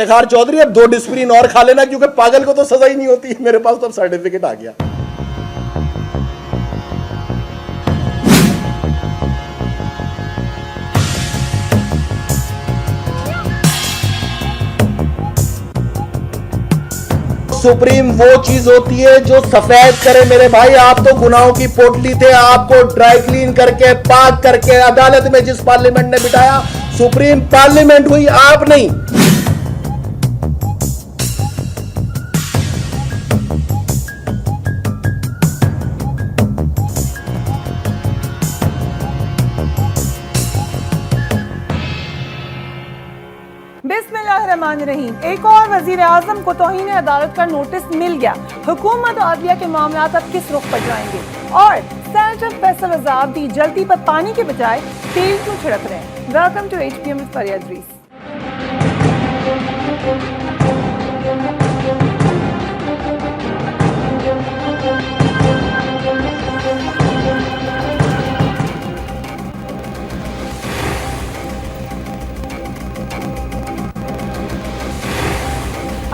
इफ्तिखार चौधरी अब 2 डिस्प्रिन और खा लेना, क्योंकि पागल को तो सजा ही नहीं होती। मेरे पास तो अब सर्टिफिकेट आ गया। सुप्रीम वो चीज होती है जो सफेद करे। मेरे भाई, आप तो गुनाहों की पोटली थे, आपको ड्राई क्लीन करके पाक करके अदालत में जिस पार्लियामेंट ने बिठाया, सुप्रीम पार्लियामेंट हुई, आप नहीं। बिस्मिल्लाहिर्रहमानिर्रहीम। एक और वजीर आजम को तौहीन अदालत का नोटिस मिल गया। हुकूमत और अदलिया के मामला अब किस रुख पर जाएंगे, और सेनेटर फैसल अब्दी जल्दी पर पानी के बजाय तेल क्यों छिड़क रहे हैं? वेलकम टू HPM विद फरिया इदरीस।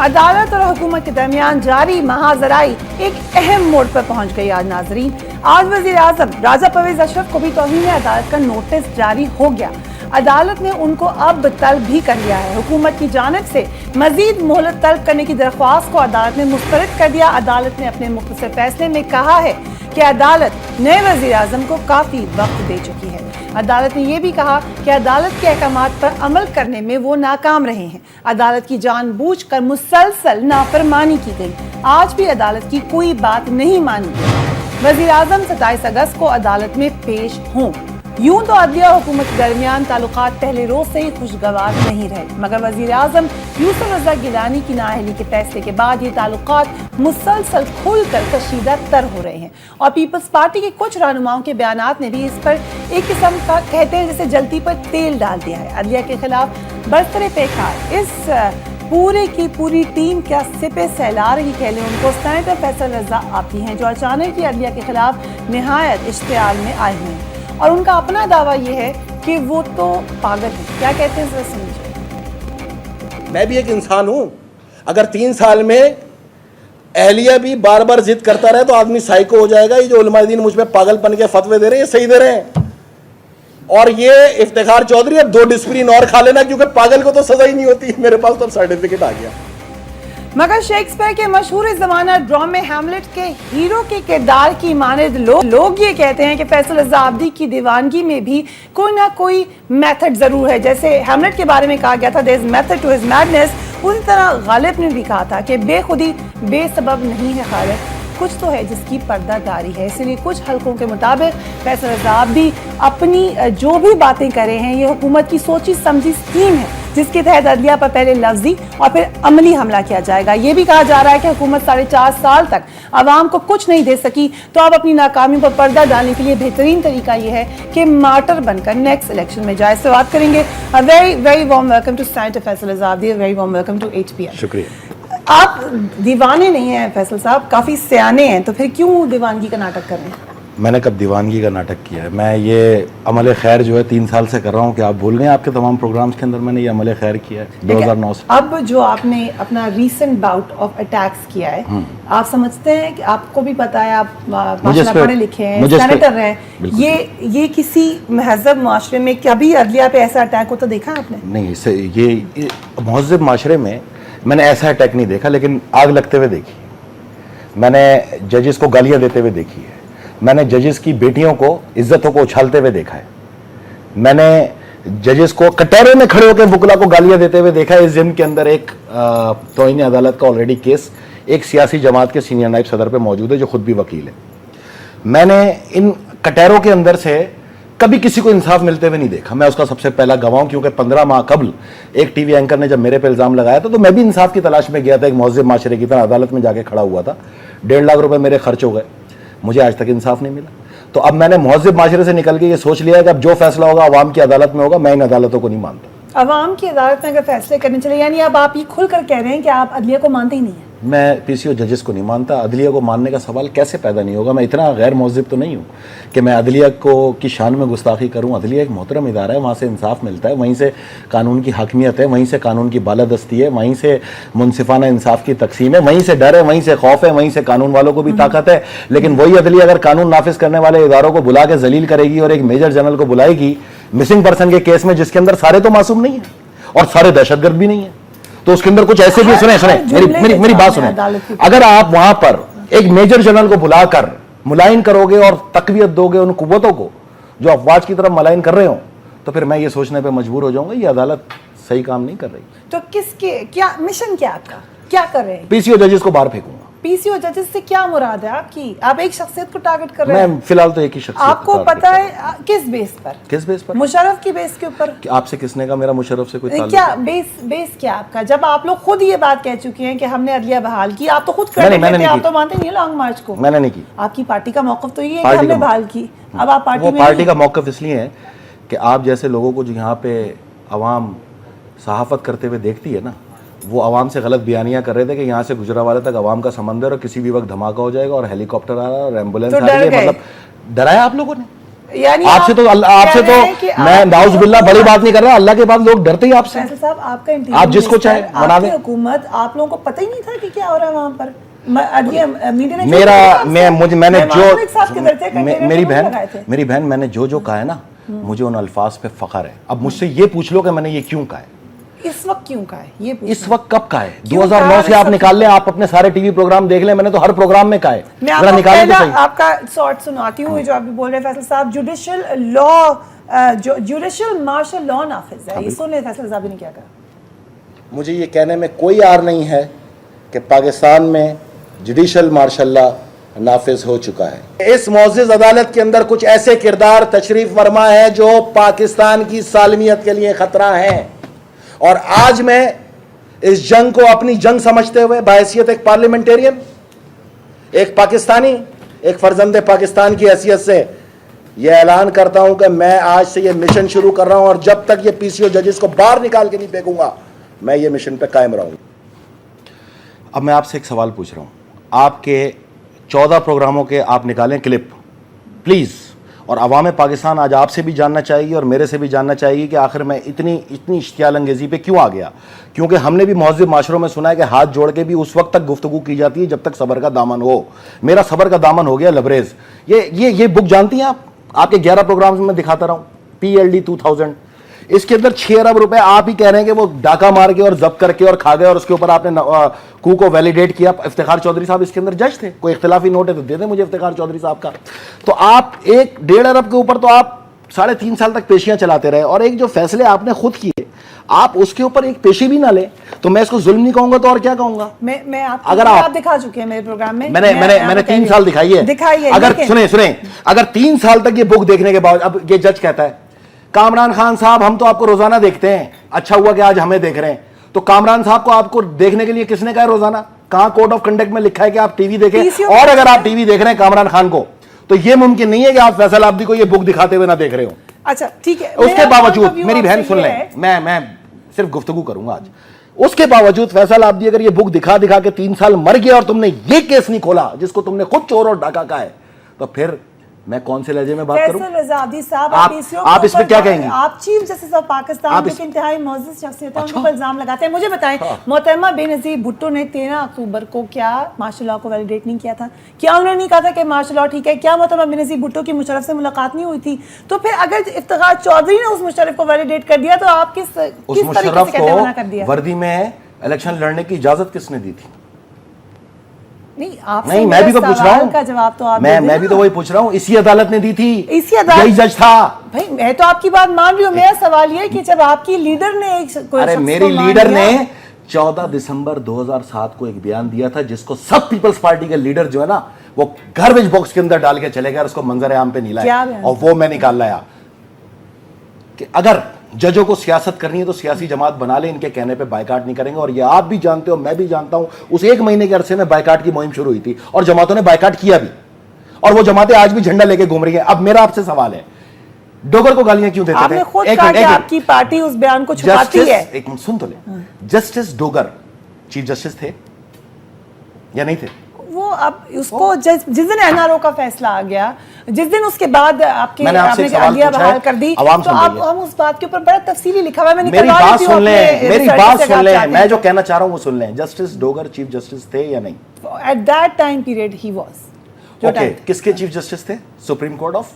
अदालत और हुकूमत के दरमियान जारी महाजराई एक अहम मोड़ पर पहुंच गई। आज नाजरीन, आज वजीर आजम राजा परवेज अशरफ को भी तौहीन अदालत का नोटिस जारी हो गया। अदालत ने उनको अब तलब भी कर लिया है। हुकूमत की जानिब से मजीद मोहलत तलब करने की दरख्वास्त को अदालत ने मुस्तरद कर दिया। अदालत ने अपने मुख्तसर फैसले में कहा है कि अदालत नए वजीर आजम को काफी वक्त दे चुकी है। अदालत ने यह भी कहा कि अदालत के अहकामात पर अमल करने में वो नाकाम रहे हैं। अदालत की जानबूझकर मुसलसल नाफरमानी की गई। आज भी अदालत की कोई बात नहीं मानी गई। वजीर आजम 27 अगस्त को अदालत में पेश हों। यूं तो अदलिया हुकूमत के दरमियान ताल्लुकात पहले रोज से ही खुशगवार नहीं रहे, मगर वजीर आजम यूसुफ रजा गिलानी की नाअहली के फैसले के बाद ये ताल्लुकात मुसलसल खुलकर कशीदा तर हो रहे हैं। और पीपल्स पार्टी के कुछ रहनुमाओं के बयानात ने भी इस पर एक किस्म का कहते हैं जैसे जल्दी पर तेल डाल दिया है। अदलिया के खिलाफ बरसरे पेकार इस पूरे की पूरी टीम क्या सिपे सहला रही कह लें उनको सेनेटर फैसल रजा आती हैं, जो अचानक ही अदलिया के खिलाफ निहायत इश्तियाल में आए हुए हैं। और उनका अपना दावा यह है कि वो तो पागल है। क्या कहते हैं जरा समझिए। मैं भी एक इंसान हूं। अगर 3 साल में अहलिया भी बार बार जिद करता रहे तो आदमी साइको हो जाएगा। ये जो उलमाए दीन मुझ पे पागलपन के फतवे दे रहे हैं, ये सही दे रहे हैं। और ये इफ्तिखार चौधरी अब 2 डिस्प्रिन और खा लेना, क्योंकि पागल को तो सजा ही नहीं होती। मेरे पास तो अब सर्टिफिकेट आ गया। मगर शेक्सपियर के मशहूर ज़माना ड्रामे हैमलेट के हीरो के किरदार की मानद लोग ये कहते हैं कि फैसल रजा आब्दी की दीवानगी में भी कोई ना कोई मेथड जरूर है। जैसे हैमलेट के बारे में कहा गया था, there is method to his madness, उसी तरह गालिब ने भी कहा था कि बेखुदी बेसबब नहीं है खालिद, कुछ तो है जिसकी पर्दादारी है। इसलिए कुछ हलकों के मुताबिक फैसल रजा आब्दी अपनी जो भी बातें कर रहे हैं, ये हुकूमत की सोची समझी स्कीम है, जिसके तहत अदलिया पर पहले लफ्जी और फिर अमली हमला किया जाएगा। ये भी कहा जा रहा है कि हुकूमत 4.5 साल तक आवाम को कुछ नहीं दे सकी, तो अब अपनी नाकामी पर पर्दा डालने के लिए बेहतरीन तरीका ये है कि मार्टर बनकर नेक्स्ट इलेक्शन में जाए। इससे बात करेंगे। Very very warm welcome to senator Faisal Raza Abdi, very warm welcome to HPM। शुक्रिया। आप दीवाने नहीं हैं फैसल साहब, काफी सियाने हैं, तो फिर क्यों दीवानगी का नाटक कर रहे हैं? मैंने कब दीवानगी का नाटक किया है? मैं ये अमल खैर जो है 3 साल से कर रहा हूँ। कि आप भूल गए आपके तमाम प्रोग्राम्स के अंदर मैंने ये अमल खैर किया है 2009 से। अब जो आपने अपना रीसेंट बाउट ऑफ अटैक्स किया है, आप समझते हैं कि आपको भी पता है, आप माशाल्लाह पढ़े लिखे हैं, सेनेटर हैं, ये किसी महजब माशरे में कभी अदलिया पे ऐसा अटैक होता देखा आपने? नहीं, ये महजब माशरे में मैंने ऐसा अटैक नहीं देखा, लेकिन आग लगते हुए देखी। मैंने जजेस को गालियाँ देते हुए देखी है। मैंने जजेस की बेटियों को, इज्जतों को उछालते हुए देखा है। मैंने जजेस को कटहरे में खड़े होकर बुकला को गालियां देते हुए देखा है। इस जिम के अंदर एक तौहीन अदालत का ऑलरेडी केस एक सियासी जमात के सीनियर नायब सदर पे मौजूद है, जो खुद भी वकील है। मैंने इन कटहरों के अंदर से कभी किसी को इंसाफ मिलते हुए नहीं देखा। मैं उसका सबसे पहला गवाह हूं, क्योंकि 15 माह कबल एक टीवी एंकर ने जब मेरे पे इल्जाम लगाया था, तो मैं भी इंसाफ की तलाश में गया था। एक महजब माशरे की तरह अदालत में जाके खड़ा हुआ था। 1.5 लाख रुपए मेरे खर्च हो गए, मुझे आज तक इंसाफ नहीं मिला। तो अब मैंने महजब माशरे से निकल के ये सोच लिया है कि अब जो फैसला होगा आवाम की अदालत में होगा। मैं इन अदालतों को नहीं मानता। अवाम की अदालत में अगर फैसले करने चले, यानी अब आप ये खुलकर कह रहे हैं कि आप अदलिया को मानते ही नहीं है? मैं पीसीओ जजेस को नहीं मानता, अदलिया को मानने का सवाल कैसे पैदा नहीं होगा। मैं इतना गैर महज़िब तो नहीं हूँ कि मैं अदलिया को की शान में गुस्ताखी करूँ। अदलिया एक मोहतरम इदारा है, वहाँ से इंसाफ मिलता है, वहीं से कानून की हाकमियत है, वहीं से कानून की बालादस्ती है, वहीं से मुनसिफाना इंसाफ की तकसीम है, वहीं से डर है, वहीं से खौफ है, वहीं से कानून वालों को भी ताकत है। लेकिन वही अदलिया अगर कानून नाफिज करने वाले इदारों को बुला के जलील करेगी और एक मेजर जनरल को बुलाएगी मिसिंग पर्सन के केस में, जिसके अंदर सारे तो मासूम नहीं है और सारे दहशतगर्द भी नहीं है, तो उसके अंदर कुछ ऐसे भी सुने मेरी बात सुने। अगर आप वहां पर एक मेजर जनरल को बुलाकर मुलायन करोगे और तकवीयत दोगे उन कुव्वतों को जो अफवाज की तरफ मुलायन कर रहे हो, तो फिर मैं ये सोचने पे मजबूर हो जाऊंगा ये अदालत सही काम नहीं कर रही। तो किसके क्या मिशन, क्या आपका, क्या कर रहे हैं? पीसीओ जजेस को बाहर फेंकूंगा। पीसीओ जजेस से क्या मुराद है आपकी? आप एक शख्सियत को टारगेट कर रहे हैं? मैं फिलहाल तो एक ही शख्सियत आपको पता है किस बेस पर? किस बेस पर? मुशर्रफ की बेस के ऊपर। आपसे किसने कहा मेरा मुशर्रफ से कोई ताल्लुक? क्या बेस क्या आपका? जब आप लोग खुद ये बात कह चुके हैं कि हमने अदलिया बहाल की, आप तो खुद कर रहे थे, आप तो मानते नहीं लॉन्ग मार्च को। मैंने नहीं की। आपकी पार्टी का मौकफ तो ये है कि हमने बहाल की, अब आप पार्टी में पार्टी का मौकफ इसलिए है कि आप जैसे लोगों को जो यहाँ पे अवाम सहाफत करते हुए देखती है ना, वो आवाम से गलत बयानियां कर रहे थे कि यहाँ से गुजरावाला तक आवाम का समंदर और किसी भी वक्त धमाका हो जाएगा और हेलीकॉप्टर आ रहा है और एम्बुलेंस आ रही है। मतलब डराया आप लोगों ने? यानी आपसे तो मैं नाउज़ बिल्लाह बड़ी बात नहीं कर रहा, अल्लाह के बाद लोग डरते ही आपसे। साहब आपका आप जिसको चाहे बना दें। हुकूमत, आप लोगों को पता ही नहीं था कि क्या हो रहा है वहां पर? मेरी बहन मैंने जो कहा है ना, मुझे उन अल्फाज पे फख्र है। अब मुझसे ये पूछ लो कि मैंने ये क्यों कहा है, इस वक्त क्यों कहा है, ये इस वक्त कब कहा है? 2009 से आप निकाल लें, आप अपने सारे टीवी प्रोग्राम देख लें, मैंने तो हर प्रोग्राम में कहा है। मैं आपको पहला आपका शॉर्ट सुनाती हूँ जो आप बोल रहे हैं फैसल साहब। Judicial law, judicial martial law नाफिज है, ये सुन ले फैसल साहब ने क्या कहा। मुझे ये कहने में कोई आर नहीं है कि पाकिस्तान में जुडिशियल मार्शल लॉ नाफिज हो चुका है। इस मौजूद अदालत के अंदर कुछ ऐसे किरदार तशरीफ फरमा है जो पाकिस्तान की सालमियत के लिए खतरा है, और आज मैं इस जंग को अपनी जंग समझते हुए बाहैसियत एक पार्लियामेंटेरियन, एक पाकिस्तानी, एक फर्जंदे पाकिस्तान की हैसियत से यह ऐलान करता हूं कि मैं आज से यह मिशन शुरू कर रहा हूं, और जब तक ये पीसीओ जजेस को बाहर निकाल के नहीं फेंकूंगा मैं ये मिशन पे कायम रहूंगा। अब मैं आपसे एक सवाल पूछ रहा हूं, आपके 14 प्रोग्रामों के आप निकालें क्लिप प्लीज, और अवाम पाकिस्तान आज आपसे भी जानना चाहेगी और मेरे से भी जानना चाहेगी कि आखिर मैं इतनी इश्तियाल अंगेजी पे क्यों आ गया। क्योंकि हमने भी महज़िब माशरों में सुना है कि हाथ जोड़ के भी उस वक्त तक गुफ्तगू की जाती है जब तक सबर का दामन हो। मेरा सबर का दामन हो गया लबरेज। ये बुक जानती हैं आप, आपके 11 प्रोग्राम्स में दिखाता रहा हूँ, PLD 2000, इसके अंदर 6 अरब रुपए आप ही कह रहे हैं कि वो डाका मार के और जब्त करके और खा गए, और उसके ऊपर आपने कू को वैलिडेट किया। इफ्तिखार चौधरी साहब इसके अंदर जज थे, कोई इख्तिलाफी नोट है तो दे दें मुझे इफ्तिखार चौधरी साहब का। तो आप 1.5 अरब के ऊपर तो आप 3.5 साल तक पेशियां चलाते रहे, और एक जो फैसले आपने खुद किए आप उसके ऊपर एक पेशी भी ना ले, तो मैं इसको जुल्म नहीं कहूंगा तो और क्या कहूंगा। मैं अगर आप दिखा चुके हैं मेरे प्रोग्राम में, मैंने 3 साल दिखाई है। अगर सुने अगर 3 साल तक ये बुक देखने के बाद अब ये जज कहता है कामरान खान साहब हम तो आपको रोजाना देखते हैं, अच्छा हुआ कि आज हमें देख रहे हैं, तो कामरान साहब को आपको देखने के लिए किसने कहा रोजाना? कहां कोड ऑफ कंडक्ट में लिखा है कि आप टीवी देखें? और अगर आप टीवी देख रहे हैं कामरान खान को, तो यह मुमकिन नहीं है कि आप फैसल आब्दी को यह बुक दिखाते हुए ना देख रहे हो। अच्छा ठीक है, उसके बावजूद मेरी बहन सुन लें, मैं सिर्फ गुफ्तगू करूंगा आज। उसके बावजूद फैसल आब्दी अगर ये बुक दिखा दिखा के 3 साल मर गया और तुमने ये केस नहीं खोला जिसको तुमने खुद चोर और डाका कहा है, तो फिर मैं कौन से लहजे में बात करूं? आप इस पे क्या कहेंगी? आप चीफ जस्टिस ऑफ पाकिस्तान जो इंतहाई मोअज़्ज़ज़ शख्सियत है, उन पर इल्जाम लगाते हैं। मुझे बताएं, मोहतरमा बेनज़ीर भुट्टो ने 13 अक्टूबर को क्या मार्शल लॉ को वैलिडेट नहीं किया था? क्या उन्होंने नहीं कहा था कि मार्शल लॉ ठीक है? क्या मोहतरमा बेनज़ीर भुट्टो की मुशर्रफ से मुलाकात नहीं हुई थी? तो फिर अगर इफ्तिखार चौधरी ने उस मुशर्रफ को वैलिडेट कर दिया तो आप किस तरीके से कहते मना कर दिया? वर्दी में इलेक्शन लड़ने की इजाजत किसने दी थी? नहीं, मैं भी तो पूछ रहा हूं का जवाब तो आप मैं भी तो वही पूछ रहा हूं। इसी अदालत ने दी थी, इसी अदालत यही जज था। भाई मैं तो आपकी बात मान रही हूँ, मेरा सवाल ये कि जब आपकी लीडर ने अरे मेरी लीडर ने 14 दिसंबर 2007 को एक बयान दिया था जिसको सब पीपल्स पार्टी के लीडर जो है ना वो गार्बेज बॉक्स के अंदर डाल के चले गए, उसको मंजर आम पे नहीं लाया, और वो मैं निकाल लाया कि अगर जजों को सियासत करनी है तो सियासी जमात बना ले, इनके कहने पे बायकाट नहीं करेंगे। और ये आप भी जानते हो, मैं भी जानता हूं, उस 1 महीने के अरसे में बायकाट की मुहिम शुरू हुई थी और जमातों ने बायकाट किया भी, और वो जमातें आज भी झंडा लेके घूम रही है। अब मेरा आपसे सवाल है, डोगर को गालियां क्यों देते थे? आपने खुद कहा कि आपकी पार्टी उस बयान को छुपाती है। एक मिनट सुन तो ले। जस्टिस डोगर चीफ जस्टिस थे या नहीं थे? वो अब उसको जिस दिन एनआरओ का फैसला आ गया, जिस दिन उसके बाद आपने आलिया बहाल कर दी, तो आप हम उस बात के ऊपर बड़ा तफसीली लिखा हुआ है। मेरी बात सुन ले, मैं जो कहना चाह रहा हूं वो सुन लें। जस्टिस डोगर चीफ जस्टिस थे या नहीं? At that time period he was. Okay, किसके चीफ जस्टिस थे? सुप्रीम कोर्ट ऑफ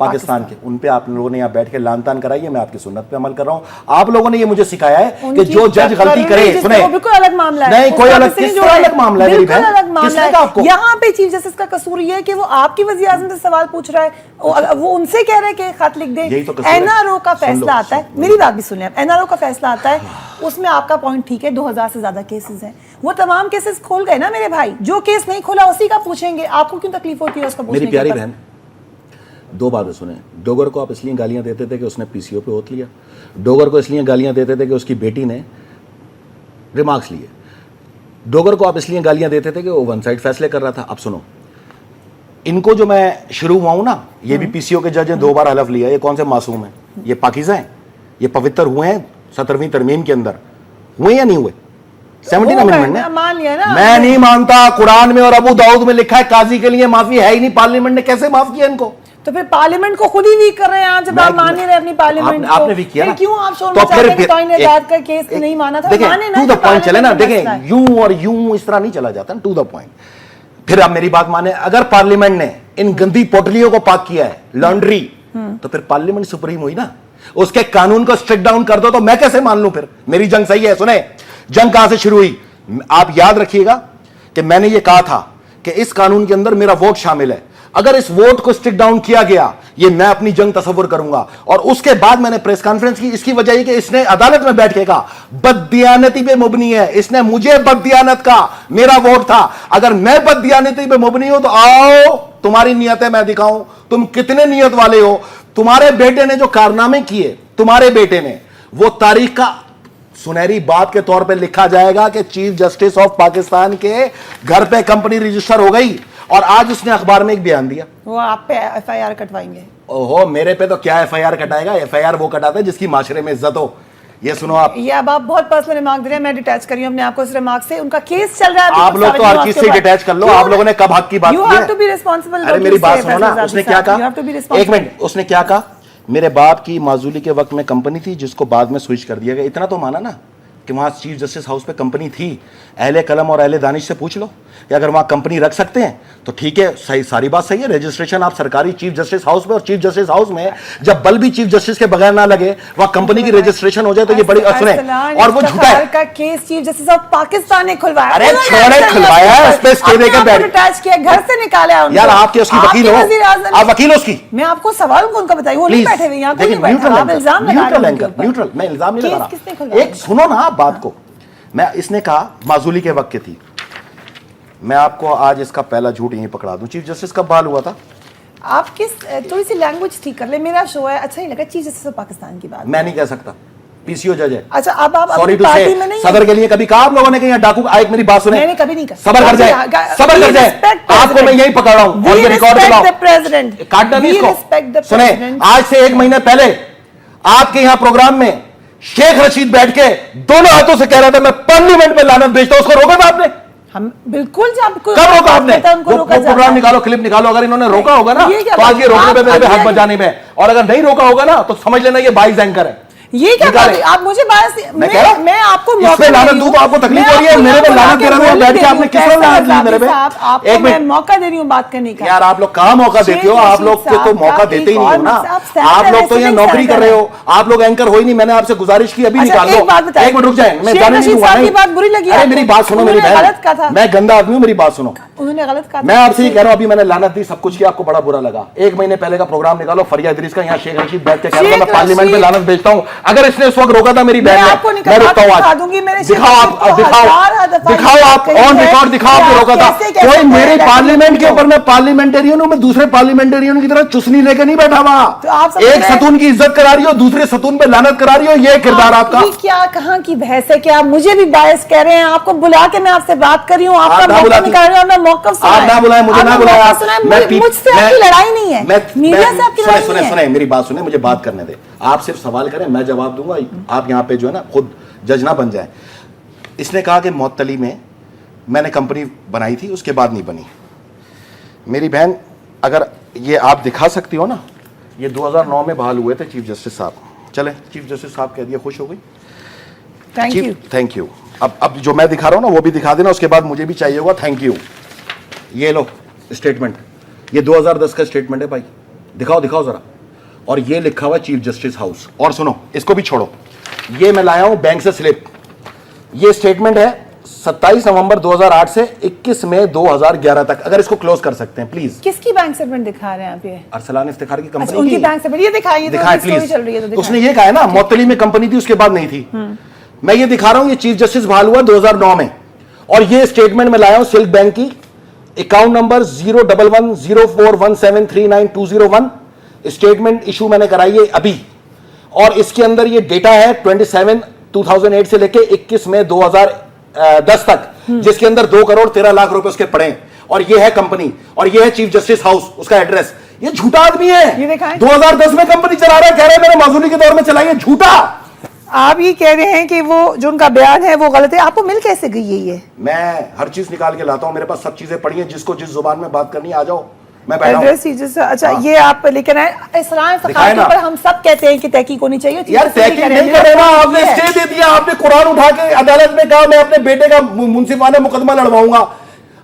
पाकिस्तान के। उन पे आप लोगों ने यहाँ बैठ के लानतान कराई है, मैं आपकी सुन्नत पे अमल कर रहा हूं। आप लोगों ने ये मुझे सिखाया है कि जो जज गलती करे, सुने, बिल्कुल अलग मामला है। नहीं कोई अलग, किस तरह अलग मामला है मेरी बहन? किसने कहा आपको? यहाँ पे चीफ जस्टिस का कसूर ये है कि वो आपकी वज़ीर आज़म से सवाल पूछ रहा है, वो उनसे कह रहे हैं कि खत लिख दे। एनआरओ का फैसला आता है, मेरी बात भी सुन लें। एनआरओ का फैसला आता है, उसमें आपका पॉइंट ठीक है, 2000 से ज्यादा केसेस हैं। वो तमाम केसेस खोल गए ना मेरे भाई। जो केस नहीं खोला उसी का पूछेंगे। आपको क्यों तकलीफ होती है उसका पूछने की? मेरी प्यारी बहन, दो बातें सुने। डोगर को आप इसलिए गालियां देते थे कि उसने पीसीओ पे वोट लिया। डोगर को इसलिए गालियां देते थे कि उसकी बेटी ने रिमार्क्स लिए। डोगर को आप इसलिए गालियां देते थे कि वो वन साइड फैसले कर रहा था। अब सुनो, इनको जो मैं शुरू हुआ हूं ना, ये भी पीसीओ के जज हैं, 2 बार हलफ लिया। ये कौन से मासूम हैं? ये पाकीज़ा हैं, ये पवित्र हुए हैं 17वीं तरमीम के अंदर, हुए या नहीं हुए? 17 अमेंडमेंट ने मान लिया ना। मैं नहीं मानता। कुरान में और अबू दाऊद में लिखा है काजी के लिए माफी है ही नहीं। पार्लियामेंट ने कैसे माफ किया इनको? तो फिर पार्लियामेंट को खुद ही वीक कर रहे हैं आप, जब आप मान नहीं रहे अपनी पार्लियामेंट को। आपने वीक किया ना, क्यों आप शोर तो मचा रहे हैं कि फिर आजाद का केस नहीं माना था? माने ना, टू द पॉइंट चले ना। देखें, मसला है। यूं और यूं इस तरह नहीं चला जाता, टू द पॉइंट। फिर आप मेरी बात माने, अगर पार्लियामेंट ने इन गंदी पोटलियों को पाक किया है, लॉन्ड्री, तो फिर पार्लियामेंट सुप्रीम हुई ना। उसके कानून को स्ट्रिक डाउन कर दो तो मैं कैसे मान लूं? फिर मेरी जंग सही है। सुने, जंग कहां से शुरू हुई? आप याद रखिएगा कि मैंने ये कहा था कि इस कानून के अंदर मेरा वोट शामिल है। अगर इस वोट को स्टिक डाउन किया गया, ये मैं अपनी जंग तस्वुर करूंगा। और उसके बाद मैंने प्रेस कॉन्फ्रेंस की। इसकी वजह यह कि इसने अदालत में बैठ के कहा बददियानती पे मुबनी है। इसने मुझे बददियानत का, मेरा वोट था। अगर मैं बददियानती पे मुबनी हूं तो आओ, तुम्हारी नियतें मैं दिखाऊं, तुम कितने नियत वाले हो। तुम्हारे बेटे ने जो कारनामे किए, तुम्हारे बेटे ने, वो तारीख का सुनहरी बात के तौर पे लिखा जाएगा कि चीफ जस्टिस ऑफ पाकिस्तान के घर पे कंपनी रजिस्टर हो गई। और आज उसने अखबार में एक बयान दिया, वो आप पे एफआईआर कटवाएंगे। ओहो, मेरे पे तो क्या एफआईआर कटाएगा? एफआईआर वो कटाता है जिसकी माशरे में इज्जत हो। ये सुनो आप, ये अब आप बहुत पर्सनल रिमार्क दे रहे हैं। मैं डिटैच करी हूं अपने आप को इस रिमार्क से। उनका केस चल रहा है। आप लोग तो हर चीज से डिटैच कर लो। आप लोगों ने कब हक की बात की है? You have to be responsible। अरे मेरी बात सुनो ना, उसने क्या कहा? एक मिनट, उसने क्या कहा? मेरे बाप की माजूली के वक्त में कंपनी थी जिसको बाद में स्विच कर दिया गया। इतना तो माना ना कि वहां चीफ जस्टिस हाउस पे कंपनी थी। अहले कलम और अहले दानिश से पूछ लो कि अगर वहां कंपनी रख सकते हैं तो ठीक है, सही, सारी बात सही है। रजिस्ट्रेशन आप सरकारी चीफ जस्टिस हाउस में, और चीफ जस्टिस हाउस में जब बल भी चीफ जस्टिस के बगैर ना लगे, वहां कंपनी की रजिस्ट्रेशन हो जाए तो ये बड़ी सुने। और वो झूठा है का case chief justice of Pakistan ने खुलवाया। अरे छोड़े, खुलवाया है, उस पे स्टे देके बैठ अटैच किया, घर से निकाला उनको। यार आपके उसकी वकील हो, आप वकील हो उसकी। मैं आपको सवाल उनका बताइए, वो नहीं बैठे हुए यहाँ, कोई नहीं बैठा। आप इल्जाम लगा रहे हैं। न्यूट्रल, मैं इल्जाम नहीं लगा किसने रहा। खुलवाया? एक सुनो ना आप बात को। मैं, इसने कहा माजूली के वक्त की थी। मैं आपको आज इसका पहला झूठ यहीं पकड़ा दूं। चीफ जस्टिस कब बहाल हुआ था? आप किस, थोड़ी सी लैंग्वेज ठीक कर ले। मेरा शो है, अच्छा नहीं लगा चीफ जस्टिस ऑफ पाकिस्तान की बात। मैं नहीं कह सकता, पीसीओ जज है। अच्छा, अब आप सॉरी अपनी टू पार्टी से, में नहीं सबर के लिए कभी कहा आप लोगों ने कि यहाँ डाकू? एक मेरी बात सुने, मैंने कभी नहीं कहा। सबर कर जाए, सबर कर जाए। आपको मैं यही पकड़ रहा हूं और ये रिकॉर्ड कराओ। काटना नहीं इसको। सुने, आज से 1 महीने पहले आपके यहाँ प्रोग्राम में शेख रशीद बैठ के दोनों हाथों से कह रहा था मैं पार्लियामेंट में लानत भेजता हूं। उसको रोका था आपने? हम बिल्कुल, जब कब रोका आपने? वो प्रोग्राम निकालो, क्लिप निकालो। अगर इन्होंने रोका होगा ना तो आज ये रोकने पे मेरे पे हक बजाने में, और अगर नहीं रोका होगा ना तो समझ लेना ये बाइस एंकर है। ये क्या बात है? आप मुझे मैं आपको मौका लानत दूं तो आपको तकलीफ हो रही है। मेरे पे लानत दे रहे हो, बैठ के आपने किस तरह लानत दी मेरे पे? आपको मैं मौका दे रही हूं बात करने का। यार आप लोग कहां मौका देते हो? आप लोग तो मौका देते ही नहीं हो ना। आप लोग तो यहाँ नौकरी कर रहे हो, आप लोग एंकर हो ही नहीं। मैंने आपसे गुजारिश की अभी निकाल दो। 1 मिनट रुक जाए, मैं जाने नहीं दूंगा। बात बुरी लगी? अरे मेरी बात सुनो मेरी बहन, मैं गंदा आदमी हूं, मेरी बात सुनो। उन्होंने गलत कहा। मैं आपसे ये कह रहा हूं, अभी मैंने लानत दी, सब कुछ किया, आपको बड़ा बुरा लगा। 1 महीने पहले का प्रोग्राम निकालो, फरिया इदरीस का यहाँ शेख रशीद बैठ के कह रहा था मैं पार्लियामेंट में लानत भेजता हूं। अगर इसने उस वक्त रोका था मेरी बहन मैं ने, आपको मैं निकलवा रुकता हूँ दिखा आज। दूंगी, मेरे दिखाओ आप, शरीफ को हजार दफा दिखाओ आप कही ऑन है रिकॉर्ड दिखाओ कि आपने आप रोका था। कैसे कह कोई सकते मेरे हैं पार्लियामेंट के को? ऊपर, मैं पार्लियामेंटेरियन हूं, मैं दूसरे पार्लियामेंटेरियन की तरह चुसनी लेके नहीं बैठा हुआ। तो आप समझ एक रहे हैं? सतून की इज्जत करा रही हो, दूसरे सतून पे लानत करा रही हो, ये किरदार आपका। ये क्या कहाँ की बहस है? क्या आप मुझे भी बायस कह रहे हैं? आपको बुला के मैं आपसे बात कर रही हूँ, आपका मौका निकाल रही हूँ, मैं मौका आप ना बुलाए, मुझे ना बुलाया। मुझसे आपकी लड़ाई नहीं है, मीडिया से आपकी लड़ाई नहीं है। सुने मेरी बात सुने, मुझे बात करने दे। आप सिर्फ सवाल करें, मैं जवाब दूंगा। आप यहाँ पे जो है ना खुद जज ना बन जाए। इसने कहा कि मौतली में मैंने कंपनी बनाई थी, उसके बाद नहीं बनी। मेरी बहन, अगर ये आप दिखा सकती हो ना, ये 2009 में बहाल हुए थे चीफ जस्टिस साहब। चले, चीफ जस्टिस साहब कह दिया, खुश हो गई। Thank you. Thank you. अब जो मैं दिखा रहा हूं ना वो भी दिखा देना, उसके बाद मुझे भी चाहिए होगा थैंक यू। ये लो स्टेटमेंट, ये 2010 का स्टेटमेंट है भाई, दिखाओ दिखाओ जरा। और ये लिखा हुआ चीफ जस्टिस हाउस। और सुनो, इसको भी छोड़ो, ये मैं लाया हूं बैंक से स्लिप। ये स्टेटमेंट है 27 नवंबर 2008 से 21 मई 2011 तक। अगर इसको क्लोज कर सकते हैं प्लीज। किसकी बैंक स्टेटमेंट दिखा रहे हैं आप? ये अरसलान इफ्तिखार की कंपनी उनकी बैंक स्टेटमेंट ये दिखाइए, दिखाए प्लीज। चल रही है तो उसने ये कहा है ना, मोतली में कंपनी थी, उसके बाद नहीं थी। मैं ये दिखा रहा हूं, ये चीफ जस्टिस बहाल हुआ 2009 में। और ये स्टेटमेंट में लाया हूं सिल्क बैंक की, अकाउंट नंबर 0110417392001। स्टेटमेंट इशू मैंने कराई है अभी, और इसके अंदर ये डेटा है 27/2008 से लेके 21 मई 2010 तक, जिसके अंदर 2 करोड़ 13 लाख रुपए उसके पड़े हैं। और ये है कंपनी, और ये है चीफ जस्टिस हाउस, उसका एड्रेस। ये झूठा आदमी है। ये दिखाएं। 2010 में कंपनी चला रहा है, कह रहे हैं मैंने माजूनी के दौर में चलाई है। झूठा। आप ये कह रहे हैं कि वो जो उनका बयान है वो गलत है। आपको मिल कैसे गई है ये? मैं हर चीज निकाल के लाता हूं, मेरे पास सब चीजें पड़ी हैं। जिसको जिस जुबान में बात करनी है आ जाओ, मैं बैठा हूं। एड्रेस चीजें, अच्छा हाँ। ये आप लेकर आए। इस्लाम दिखाए के ना। ऊपर हम सब कहते हैं कि तहकीक होनी चाहिए। यार तहकीक नहीं करे ना, आपने स्टे दे दिया, आपने कुरान उठा के अदालत में कहा मैं अपने बेटे का मुंसिफाना मुकदमा लड़वाऊंगा।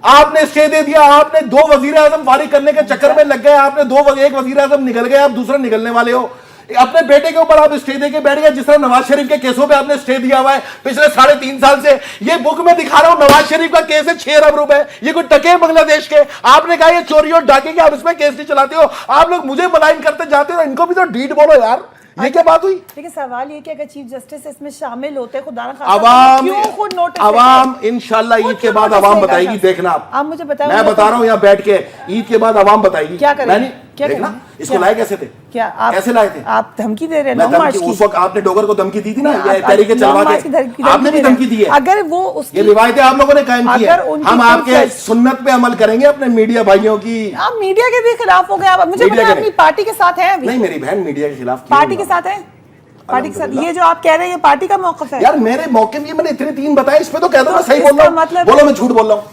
आपने स्टे दे दिया, आपने 2 वजीर आजम फारिग करने के चक्कर में लग गए। आपने एक वजीर आजम निकल गए, आप दूसरे निकलने वाले हो। अपने बेटे के ऊपर आप स्टे देके बैठ गए, जिस तरह नवाज शरीफ के केसों पे आपने स्टे दिया हुआ है पिछले 3.5 साल से। ये बुक में दिखा रहा हूं, नवाज शरीफ का केस है 6 अरब रुपए। ये कोई टके बांग्लादेश के। आपने कहा ये चोरी और डाके के, आप इसमें केस नहीं चलाते हो। आप लोग मुझे मलाइन करते जाते हो, इनको भी तो डीड बोलो यार। ये क्या बात हुई? लेकिन सवाल ये कि अगर चीफ जस्टिस इसमें शामिल होते, खुदा ना अवाम इंशाल्लाह ईद के बाद अवाम बताएगी, देखना आप मुझे बताओ। मैं बता रहा हूं यहाँ बैठ के, ईद के बाद अवाम बताएगी क्या करें? क्या देखना करें? इसको लाए कैसे थे? क्या आप कैसे लाए थे? आप धमकी दे रहे हैं? मैं लॉन्ग मार्च धमकी, की। उस वक्त आपने डोगर को धमकी दी थी ना, आप- ये तहरीके चलवा लॉन्ग मार्च की के धमकी आपने भी दे रहे धमकी दी है। अगर वो उसकी ये रिवायतें आप लोगों ने कायम की है। अगर उनकी हम आपके प्रोसेस- सुन्नत पे अमल करेंगे, अपने मीडिया भाइयों की। आप मीडिया के भी खिलाफ हो गए। आप मुझे मीडिया बताएं, के अपनी पार्टी के साथ हैं अभी? नहीं, मेरी बहन मीडिया के खिलाफ पार्टी के साथ है? पार्टी के साथ ये जो आप कह रहे हैं, ये पार्टी का मौकफ है? यार मेरे मौके भी मैंने इतने 3 बताए, इस पे तो कह दो मैं सही इसका बोल रहा हूँ। मतलब- बोलो मैं झूठ बोल रहा हूँ।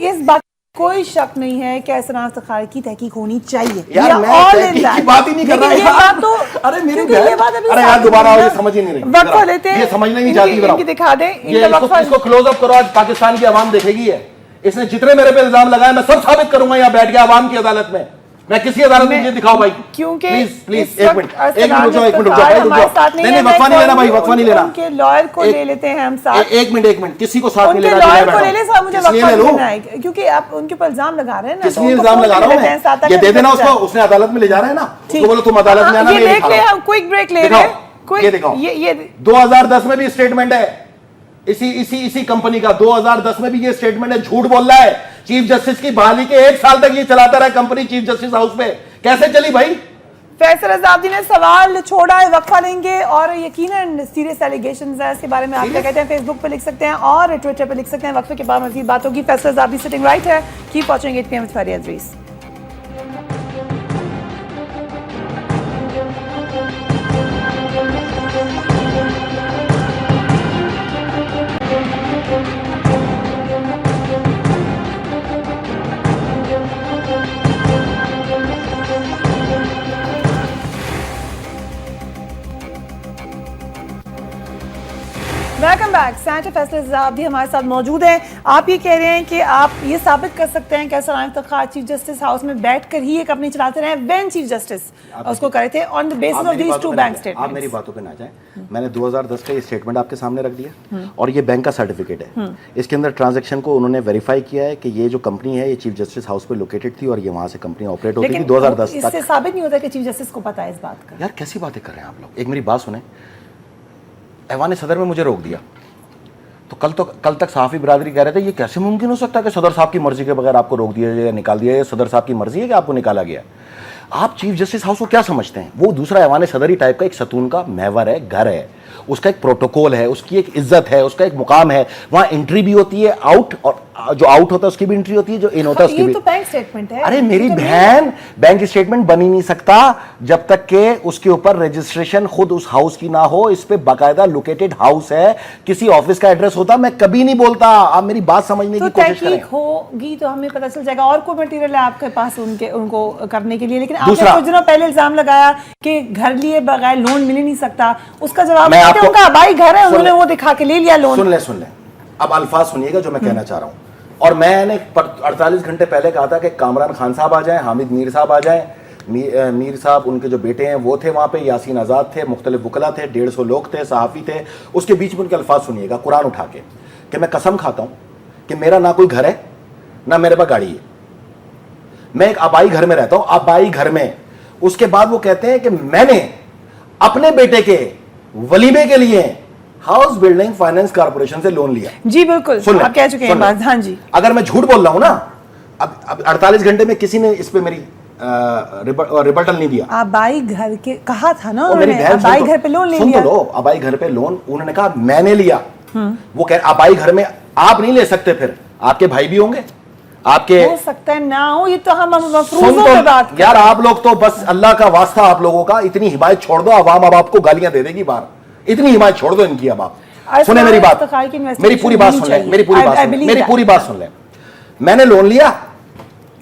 इस बात कोई शक नहीं है कि इस्लाम इफ्तिखार की तहकीक होनी चाहिए। यार मैं तहकीक की बात ही नहीं कर रहा ये यार। बात तो अरे मेरी क्योंकि बहन, ये बात अभी अरे यार सामने दोबारा है ये ना। समझ ही नहीं रही। वक्फा जरा, लेते हैं, ये समझना नहीं इनकी- चाहती। इनकी दिखा दें, ये इनका वक्फा- इसको क्लोज अप करो, आज पाकिस्तान की आवाम देखेगी है। इसने जितने मेरे पे इल्जाम लगाए मैं सब साबित करूंगा यहाँ बैठ के आवाम की अदालत में। मैं किसी अदालत में ये दिखाओ भाई, क्योंकि प्लीज इस एक वक्त मिनट अरसलान रुक जाओ, एक मिनट रुक इफ्तिखार जाओ, हमारे साथ नहीं नहीं वक्फा नहीं लेना भाई, वक्फा नहीं लेना। उनके लॉयर को ले लेते हैं हम साथ। एक मिनट किसी को साथ नहीं उनके लेना। लॉयर को ले ले साहब, मुझे इसलिए वक्फा ले लो, लेना है क्योंकि आप उनके ऊपर इल्जाम लगा रहे हैं ना। किस तो लिए उनको इल्जाम फोन लगा रहा कर हूँ लेते हैं साथ मैं? ये आकर दे देना बच्चा। उसको, उसने अदालत में ले जा रहे हैं ना, ठीक। उसको बोलो तुम अदालत में आना। ये देख ले, हम क्विक ब्रेक ले रहे हैं। ये दिखाओ, ये 2010 में भी स्टेटमेंट है इसी कंपनी का। 2010 में भी ये स्टेटमेंट है। झूठ बोल रहा है। चीफ जस्टिस की बहाली के 1 साल तक ये चलाता रहा कंपनी चीफ जस्टिस हाउस पे। कैसे चली भाई? फैसल रज़ादी ने सवाल छोड़ा है, वक्फा लेंगे और यकीनन सीरियस एलिगेशंस है इसके बारे में। आप क्या कहते हैं? फेसबुक पे लिख सकते हैं और ट्विटर पे लिख सकते हैं। वक्फे के बाद मज़ीद बात होगी। फैसल रज़ादी सिटिंग राइट है। Keep watching 8 PM with Fereeha Idrees. Welcome back. Senator Faisal Raza भी हमारे साथ मौजूद हैं। आप ये कह रहे हैं कि आप ये साबित कर सकते हैं कि इस्लाम इफ्तिखार चीफ जस्टिस हाउस में बैठकर ही एक अपनी चलाते रहे। व्हेन चीफ जस्टिस उसको करे थे on the basis of these 2 bank statements. आप मेरी बातों पे ना जाएं। मैंने 2010 का ये स्टेटमेंट आपके सामने रख दिया और ये बैंक का सर्टिफिकेट है। इसके अंदर ट्रांजैक्शन को उन्होंने वेरीफाई किया है कि ये जो कंपनी है ये चीफ जस्टिस हाउस पे लोकेटेड थी और ये वहां से कंपनी ऑपरेट होती थी 2010 तक। इससे साबित नहीं होता कि चीफ जस्टिस को पता है इस बात का। यार कैसी बातें कर रहे हैं आप लोग? एक मेरी बात सुने, ऐवान सदर में मुझे रोक दिया। तो कल तक सहाफ़ी बिरादरी कह रहे थे ये कैसे मुमकिन हो सकता है कि सदर साहब की मर्जी के बगैर आपको रोक दिया जाए, निकाल दिया जाए, सदर साहब की मर्जी है कि आपको निकाला गया। आप चीफ जस्टिस हाउस को क्या समझते हैं? वो दूसरा ऐवान सदरी टाइप का एक सतून का महवर है, घर है, उसका एक प्रोटोकॉल है, उसकी एक इज्जत है, उसका एक मुकाम है। वहां एंट्री भी होती है, आउट, और जो आउट होता है उसकी भी एंट्री होती है, जो इन होता है उसकी भी। तो बैंक स्टेटमेंट है। अरे मेरी बहन, बैंक स्टेटमेंट बन ही नहीं सकता जब तक के उसके ऊपर रजिस्ट्रेशन खुद उस हाउस की ना हो। इस पे बाकायदा लोकेटेड हाउस है, किसी ऑफिस का एड्रेस होता मैं कभी नहीं बोलता। आप मेरी बात समझने की कोशिश करें। होगी तो हमें पता चल जाएगा। और कोई मटेरियल है आपके पास उनको करने के लिए? लेकिन आपने दूसरा, कुछ दिनों पहले इल्जाम लगाया कि घर लिए बगैर लोन मिल ही नहीं सकता। उसका जवाब मैं आपको, उनका आबाई घर है, उन्होंने वो दिखा के ले लिया लोन। सुन ले अब अल्फाज सुनिएगा जो मैं कहना चाह रहा हूं। और मैंने 48 घंटे पहले कहा था कि कामरान खान साहब आ जाएं, हामिद मीर साहब आ जाएं। मीर साहब, उनके जो बेटे हैं वो थे वहां पे, यासीन आज़ाद थे, मुख्तलिफ वकला थे, 150 लोग थे, सहाफ़ी थे। उसके बीच में उनके अल्फाज सुनिएगा कुरान उठा के कि मैं कसम खाता हूं कि मेरा ना कोई घर है ना मेरे पास गाड़ी है, मैं एक आबाई घर में रहता हूं, आबाई घर में। उसके बाद वो कहते हैं कि मैंने अपने बेटे के वलीमे के लिए हाउस बिल्डिंग फाइनेंस कॉर्पोरेशन से लोन लिया। जी बिल्कुल, आप कह चुके हैं बात। हाँ जी, अगर मैं झूठ बोल रहा हूं ना, अब 48 घंटे में किसी ने इस पे मेरी रिबटल नहीं दिया। आबाई घर के कहा था ना मेरी उन्होंने, बहन, आबाई घर पे लोन ले सुन लिया। तो लो, आबाई घर पे लोन उन्होंने कहा मैंने लिया। वो कह आबाई घर में आप नहीं ले सकते, फिर आपके भाई भी होंगे, आपके हो सकता है ना हो। ये तो हम मफरूजों सुन पे तो बात कर यार, आप लोग तो बस अल्लाह का वास्ता, आप लोगों का इतनी हिमायत छोड़ दो, अवाम अब आपको गालियां दे देगी बाहर। इतनी हिमायत छोड़ दो इनकी। अब आप सुने मेरी बात, मेरी पूरी बात सुन ले, मेरी पूरी बात सुन ले। मैंने लोन लिया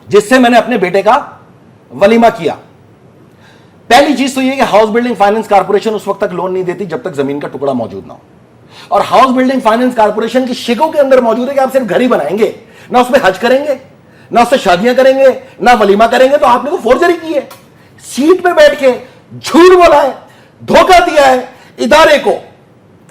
जिससे मैंने अपने बेटे का वलीमा किया। पहली चीज तो यह कि हाउस बिल्डिंग फाइनेंस कॉर्पोरेशन उस वक्त तक लोन नहीं देती जब तक जमीन का टुकड़ा मौजूद ना हो। और हाउस बिल्डिंग फाइनेंस कॉर्पोरेशन की शिकों के अंदर मौजूद है कि आप सिर्फ घर ही बनाएंगे, ना उसमें हज करेंगे, ना उससे शादियां करेंगे, ना वलीमा करेंगे। तो आपने तो फोर्जरी की है, सीट पे बैठ के झूठ बोला है, धोखा दिया है इदारे को।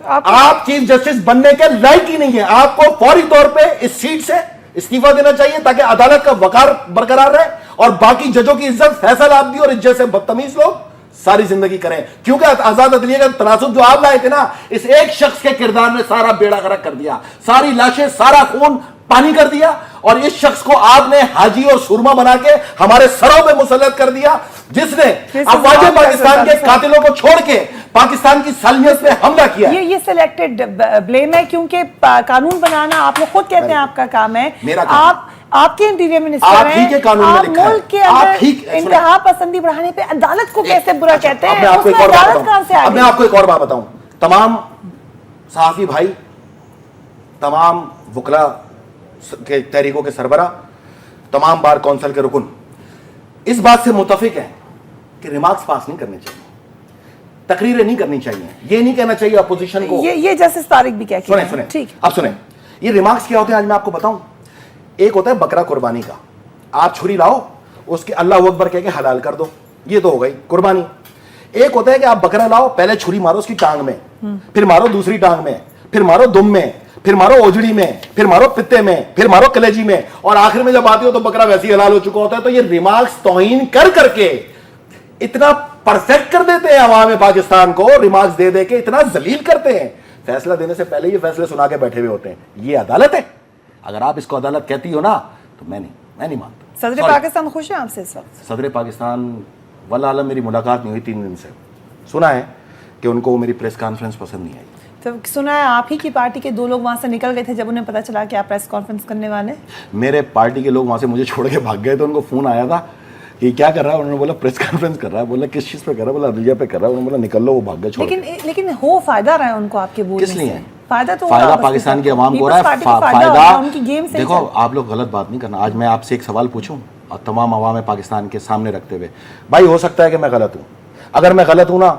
आप चीफ जस्टिस बनने के लायक ही नहीं है। आपको फौरी तौर पे इस सीट से इस्तीफा देना चाहिए ताकि अदालत का वकार बरकरार रहे और बाकी जजों की इज्जत फैसल आबदी और इज्जत से बदतमीज लोग सारी जिंदगी करें। क्योंकि आजाद अदलिया का तनासुब जो आप लाए थे ना, इस एक शख्स के किरदार ने सारा बेड़ा गर्क कर दिया, सारी लाशें, सारा खून पानी कर दिया। और इस शख्स को आपने हाजी और सुरमा बना के हमारे सरों पे मुसल्लत कर दिया, जिसने अफवाज पाकिस्तान के कातिलों को छोड़ के पाकिस्तान की सालमियत पे हमला किया। ये सिलेक्टेड ब्लेम है, क्योंकि कानून बनाना आप लोग खुद कहते हैं आपका काम है। मेरा काम। आपके इंटीरियर मिनिस्टर हैं, आप मुल्क के अंदर इंतहा पसंदी बढ़ाने पे अदालत को कैसे बुरा कहते हैं? मैं आपको एक और बात बताऊं। तमाम सहाफी भाई, तमाम वकला के तहरीकों के सरबरा, तमाम बार कौंसिल के रुकन इस बात से मुतफिक हैं कि रिमार्क्स पास नहीं करने चाहिए, तकरीरें नहीं करनी चाहिए, ये नहीं कहना चाहिए अपोजिशन को। ये जस्टिस तारिक भी कहते हैं। सुने ठीक, अब सुने, ये रिमार्क्स क्या होते हैं आज मैं आपको बताऊं। एक होता है बकरा कुर्बानी का, आप छुरी लाओ, उसके अल्लाह अकबर कह के हलाल कर दो, ये तो हो गई कुर्बानी। एक होता है कि आप बकरा लाओ, पहले छुरी मारो उसकी टांग में, फिर मारो दूसरी टांग में, फिर मारो दुम में, फिर मारो ओजड़ी में, फिर मारो पित्ते में, फिर मारो कलेजी में, और आखिर में जब आती हो तो बकरा वैसे ही हलाल हो चुका होता है। तो ये रिमार्क्स तौहीन कर करके इतना परफेक्ट कर देते हैं अवाम पाकिस्तान को, रिमार्क्स दे दे के इतना जलील करते हैं, फैसला देने से पहले ये फैसले सुना के बैठे हुए होते हैं। ये अदालत है? अगर आप इसको अदालत कहती हो ना तो मैं नहीं मानता। सदर पाकिस्तान खुश है आपसे इस वक्त? सदर पाकिस्तान वल्लाह आलम मेरी मुलाकात नहीं हुई 3 दिन से। सुना है कि उनको मेरी प्रेस कॉन्फ्रेंस पसंद नहीं आई। तो सुना है आप ही की पार्टी के 2 लोग वहां से निकल गए थे जब उन्हें पता चला कि आप प्रेस कॉन्फ्रेंस करने वाले। मेरे पार्टी के लोग वहां से मुझे छोड़ के भाग गए, तो उनको फोन आया था कि क्या कर रहा है, उन्होंने बोला प्रेस कॉन्फ्रेंस कर रहा है, बोला किस चीज पे कर रहा है, बोला अदलिया पे कर रहा है, उन्होंने बोला निकल लो, वो भाग गए छोड़ के। लेकिन हो फायदा रहा है उनको आपके बोलने से? किस लिए? फायदा तो पाकिस्तान की आवाम को रहा है, फायदा उनकी गेम से। देखो आप लोग गलत बात नहीं करना। आज मैं आपसे एक सवाल पूछूं और तमाम आवाम पाकिस्तान के सामने रखते हुए, भाई हो सकता है कि मैं गलत हूं, अगर मैं गलत हूं ना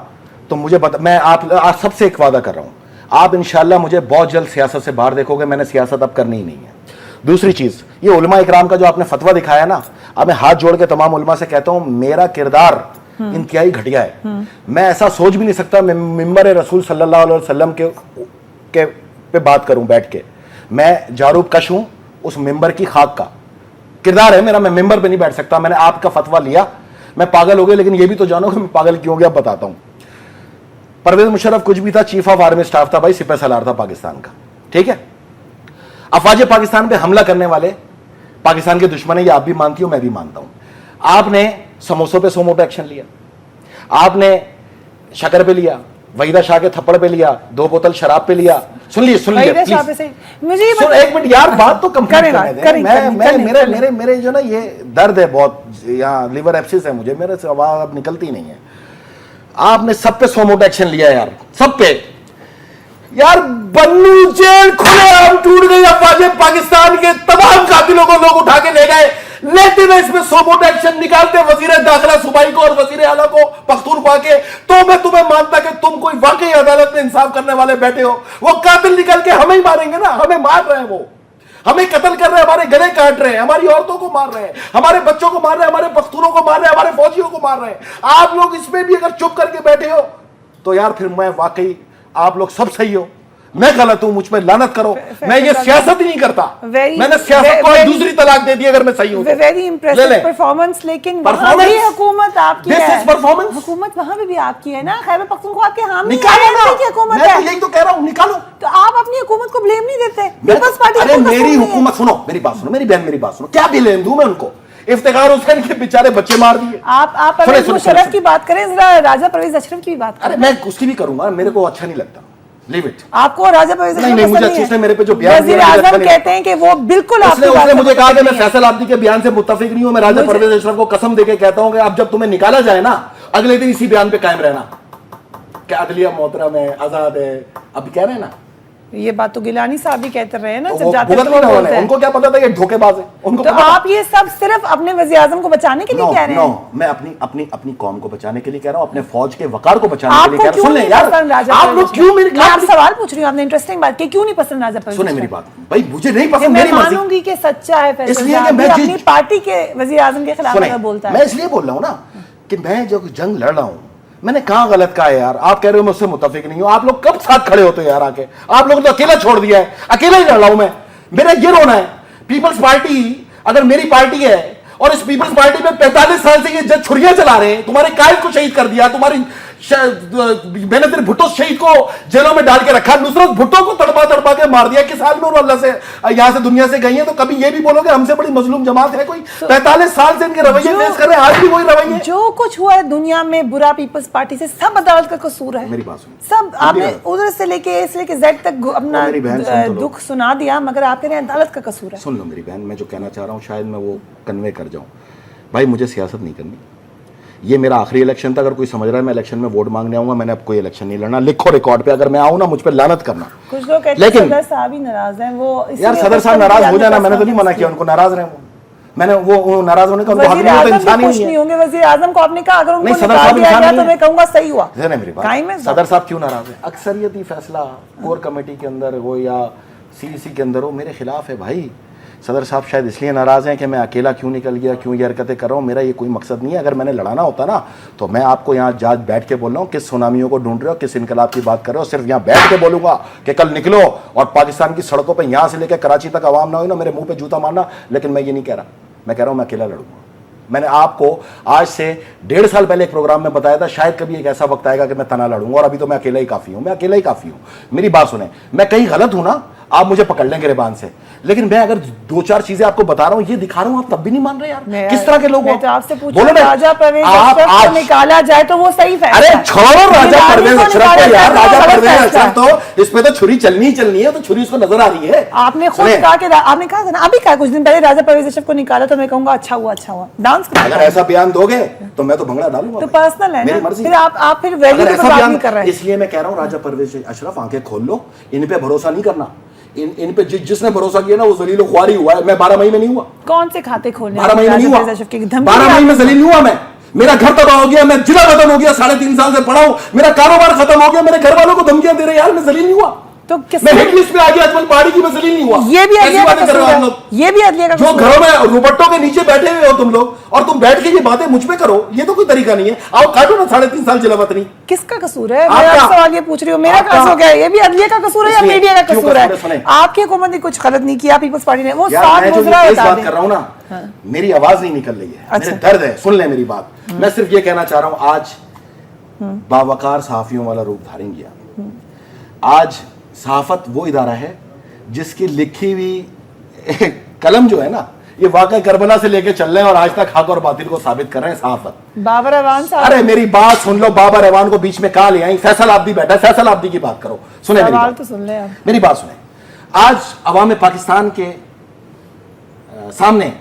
तो मुझे मैं आप सबसे एक वादा कर रहा हूं, आप इंशाल्लाह मुझे बहुत जल्द सियासत से बाहर देखोगे। मैंने सियासत अब करनी ही नहीं है। दूसरी चीज, ये उलमा इकराम का जो आपने फतवा दिखाया ना, अब मैं हाथ जोड़ के तमाम उलमा से कहता हूं मेरा किरदार इंतहाई घटिया है। मैं ऐसा सोच भी नहीं सकता मैं मिंबर रसूल सल्लल्लाहु अलैहि वसल्लम के पे बात करूं बैठ के। मैं जारूब कश हूं उस मिंबर की खाक का किरदार है मेरा, मैं मिंबर पे नहीं बैठ सकता। मैंने आपका फतवा लिया, मैं पागल हो गया, लेकिन ये भी तो जानो कि मैं पागल क्यों हो गया, बताता हूं। परवेज मुशर्रफ कुछ भी था, चीफ ऑफ आर्मी स्टाफ था भाई, सिपह सलार था पाकिस्तान का, ठीक है। अफवाज पाकिस्तान पे हमला करने वाले पाकिस्तान के दुश्मन है, ये आप भी मानती हो, मैं भी मानता हूं। आपने समोसों पे सोमोटो एक्शन लिया, आपने शक्कर पे लिया, वहीदा शाह के थप्पड़ पे लिया, 2 बोतल शराब पे लिया। सुन लिए मुझे सुन एक मिनट यार, बात तो कंप्लीट करने दे। मेरे जो ना ये दर्द है बहुत, यहाँ लिवर एप्सिस है मुझे, मेरे से आवाज अब निकलती नहीं है। आपने सब पे सोमोटो एक्शन लिया यार, सब पे यार। बन्नू जेल खुलेआम टूट गई, अफवाज पाकिस्तान के तमाम कातिलों को लोग उठा के ले गए, लेते हुए इसमें सोमोटो एक्शन निकालते वजीर दाखिला सूबाई को और वजीर आला को पख्तूनख्वा के, तो मैं तुम्हें मानता कि तुम कोई वाकई अदालत में इंसाफ करने वाले बैठे हो। वो कातिल निकल के हमें ही मारेंगे ना, हमें मार रहे हैं, वो हमें कत्ल कर रहे हैं, हमारे गले काट रहे हैं, हमारी औरतों को मार रहे हैं, हमारे बच्चों को मार रहे हैं, हमारे पख्तूनों को मार रहे हैं, हमारे फौजियों को मार रहे हैं। आप लोग इसमें भी अगर चुप करके बैठे हो तो यार फिर मैं वाकई, आप लोग सब सही हो, मैं गलत हूं, मुझ पर लानत करो। मैं ये सियासत ही नहीं करता, मैंने सियासत को दूसरी तलाक दे दी अगर मैं सही हूं। वेरी इंप्रेसिव परफॉर्मेंस, लेकिन वहां भी हुकूमत आपकी है, हुकूमत वहां भी आपकी है ना। खैबर पख्तूनख्वा के हामी हुकूमत है, यही तो कह रहा हूं, निकालो। तो आप अपनी हुकूमत को ब्लेम नहीं देते पीपल्स पार्टी? अरे मेरी हुकूमत, सुनो मेरी बात सुनो, मेरी बहन मेरी बात सुनो, क्या ब्लेम दूं मैं उनको? इफ्तिखार हुसैन के बेचारे बच्चे मार दिए। आप परवेज मुशर्रफ की बात करें, जरा राजा परवेज अशरफ की भी बात करें। अरे मैं उसकी भी करूंगा, मेरे को अच्छा नहीं लगता, लीव इट। आपको राजा परवेज अशरफ नहीं, मुझे अच्छे से मेरे पे जो बयान वज़ीर आज़म कहते हैं कि वो बिल्कुल उसने मुझे कहा कि मैं फैसल आब्दी के बयान से मुत्तफिक नहीं हूं। मैं राजा परवेज अशरफ को कसम देके कहता हूं कि अब जब तुम्हें निकाला जाए ना, अगले दिन इसी बयान पे कायम रहना कि अदलिया मोहतरम है, आजाद है। अब कह रहे हैं ना, ये बात तो गिलानी साहब भी कहते रहे हैं ना, जब जाते हैं उनको क्या पता था ये धोखेबाज है उनको। तो आप ये सब सिर्फ अपने वज़ीर आज़म को बचाने के लिए कह रहे हैं? मैं अपनी कौम को बचाने के लिए कह रहा हूं, अपने फौज के वकार को बचाने के लिए कह रहा हूं। सुन ले यार, आप लोग क्यों मेरे आप सवाल पूछ रही हूं, आपने इंटरेस्टिंग बात की, क्यों नहीं पसंद राजा परवेज? सुने मेरी बात भाई, मुझे नहीं पसंद, मेरी मैं मर्जी। मानूंगी कि सच्चा है फैसल, इसलिए कि मैं अपनी पार्टी के वज़ीर आज़म के खिलाफ बोलता है। मैं इसलिए बोल रहा हूं ना कि मैं जो जंग लड़ रहा हूं, मैंने कहां गलत कहा है यार? आप कह रहे हो मैं उससे मुत्तफिक नहीं हूं, आप लोग कब साथ खड़े होते हो यार आके? आप लोग तो अकेला छोड़ दिया है, अकेला ही लड़ रहा हूं मैं, मेरा ये रोना है। पीपल्स पार्टी अगर मेरी पार्टी है और इस पीपल्स पार्टी में 45 साल से ये छुरियां चला रहे हैं, तुम्हारे कायद को शहीद कर दिया, तुम्हारी बेनजीर भुट्टो शहीद को जेलों में डाल के रखा, नुसरत भुट्टो को तड़पा के मार दिया। किस हाल में वो अल्लाह से यहां से दुनिया से गई है, तो कभी ये भी बोलोगे हमसे बड़ी मजलूम जमात है कोई? 45 साल से इनके रवैये पेश कर रहे हैं, आज भी वही रवैये। जो कुछ हुआ है दुनिया में बुरा पीपल्स पार्टी से, सब अदालत का कसूर है। मेरी बात सुनो, सब आपने उधर से लेके जेड तक अपना दुख सुना दिया, मगर आप कह रहे हैं अदालत का कसूर है। सुन लो मेरी बहन, मैं जो कहना चाह रहा हूँ शायद मैं वो कन्वे कर जाऊं। भाई मुझे सियासत नहीं करनी, ये मेरा आखिरी इलेक्शन था। अगर कोई समझ रहा है मैं इलेक्शन में वोट मांगने आऊंगा, मैंने अब कोई इलेक्शन नहीं लड़ना। लिखो रिकॉर्ड पे, अगर मैं आऊं ना मुझ पे लानत करना। कुछ लोग कहते हैं सदर साहब ही नाराज हैं, वो यार सदर साहब नाराज हो जाना, मैंने तो नहीं मना किया उनको नाराज रहे, मैंने वो नाराज होने का उनको हक नहीं, तो इंसान ही नहीं होंगे। वज़ीर आज़म को आपने कहा अगर उनको निकाल दिया गया तो मैं कहूंगा सही हुआ। मेरी बात, सदर साहब क्यों नाराज है? अक्सरियती फैसला कोर कमेटी के अंदर हो या सीईसी के अंदर हो मेरे खिलाफ है भाई। सदर साहब शायद इसलिए नाराज हैं कि मैं अकेला क्यों निकल गया, क्यों ये हरकतें कर रहा हूँ। मेरा ये कोई मकसद नहीं है। अगर मैंने लड़ाना होता ना तो मैं आपको यहाँ जाज बैठ के बोल रहा हूँ, किस सुनामियों को ढूंढ रहे हो, किस इनकलाब की बात कर रहे हो, सिर्फ यहाँ बैठ के बोलूंगा कि कल निकलो और पाकिस्तान की सड़कों पर यहाँ से लेकर कराची तक आवाम ना हो ना मेरे मुंह पे जूता मारना। लेकिन मैं ये नहीं कह रहा, मैं कह रहा हूँ मैं अकेला लड़ूंगा। मैंने आपको आज से 1.5 साल पहले एक प्रोग्राम में बताया था, शायद कभी एक ऐसा वक्त आएगा कि मैं तना लड़ूंगा, और अभी तो मैं अकेला ही काफी हूं। मैं अकेला ही काफी हूं। मेरी बात सुने, मैं कहीं गलत हूं ना, आप मुझे पकड़ लें गिरबान से, लेकिन मैं अगर 2-4 चीजें आपको बता रहा हूं, ये दिखा रहा हूं, आप तब भी नहीं मान रहे यार। किस तरह के लोग हो? तो आपसे पूछो, राजा परवेज अशरफ को निकाला जाए तो वो सही फैसला। अरे छोड़ो राजा परवेज अशरफ को यार, राजा परवेज अशरफ तो इस पे तो छुरी चलनी ही चलनी है, तो छुरी उसको नजर आ रही है। आपने खुद कहा कि आपने कहा था ना, अभी कहा कुछ दिन पहले राजा परवेज अशरफ को निकाला तो मैं कहूंगा अच्छा हुआ, अच्छा हुआ। डांस अगर ऐसा बयान दोगे तो मैं तो भंगड़ा डालूंगा। तो पर्सनल है ना, फिर आप फिर वैल्यू की बात नहीं कर रहे हैं। इसलिए मैं कह रहा हूं राजा परवेज अशरफ आंखें खोल लो, इन पे भरोसा नहीं करना। इन पे जिसने भरोसा किया ना वो जलील ख्वारी हुआ है। मैं 12 मई में नहीं हुआ। कौन से खाते खोलने? 12 मई में नहीं हुआ। 12 मई में जलील नहीं हुआ मैं। मेरा घर तबाह हो गया, मैं जिला वतन हो गया, 3.5 साल से पढ़ा हूं, मेरा कारोबार खत्म हो गया, मेरे घर वालों को धमकियां दे रहे यार, मैं जलील नहीं हुआ। तो मैं हिट लिस्ट पे आ गया, अजमल पहाड़ी की मैं जलील नहीं हुआ। ये भी अदलिया का कसूर है। ये भी अदलिया का जो घरों में रुपट्टों के नीचे बैठे हुए हो तुम लोग, और तुम बैठ के ये बातें मुझ पे करो, ये तो कोई तरीका नहीं है। आओ काटो ना 3.5 साल जिला वतनी। किसका कसूर है? मैं आपसे सवाल ये पूछ रही हूँ, मेरा कसूर हो गया? ये भी अदलिया का कसूर है या मीडिया का कसूर है? आपकी हुकूमत ने कुछ गलत नहीं किया, पीपल्स पार्टी ने वो साथ गुजरा है। बात कर रहा हूँ ना, मेरी आवाज नहीं निकल रही है, मेरे दर्द है, सुन ले मेरी बात। मैं सिर्फ ये कहना चाह रहा हूँ, आज बावकार सहाफियों वाला रूप धारेंगी आप। आज सहाफत वो इदारा है जिसकी लिखी हुई कलम जो है ना, ये वाकई करबला से लेके चल रहे हैं और आज तक हक और बातिल को साबित कर रहे हैं सहाफत। बाबर अवान साहब, अरे मेरी बात सुन लो, बाबर अवान को बीच में कहा ले आई, फैसल आब्दी बैठा है, फैसल आब्दी की बात करो, सुने मेरी सवाल बात। तो सुन ले आप। मेरी बात सुने। आज अवाम पाकिस्तान के सामने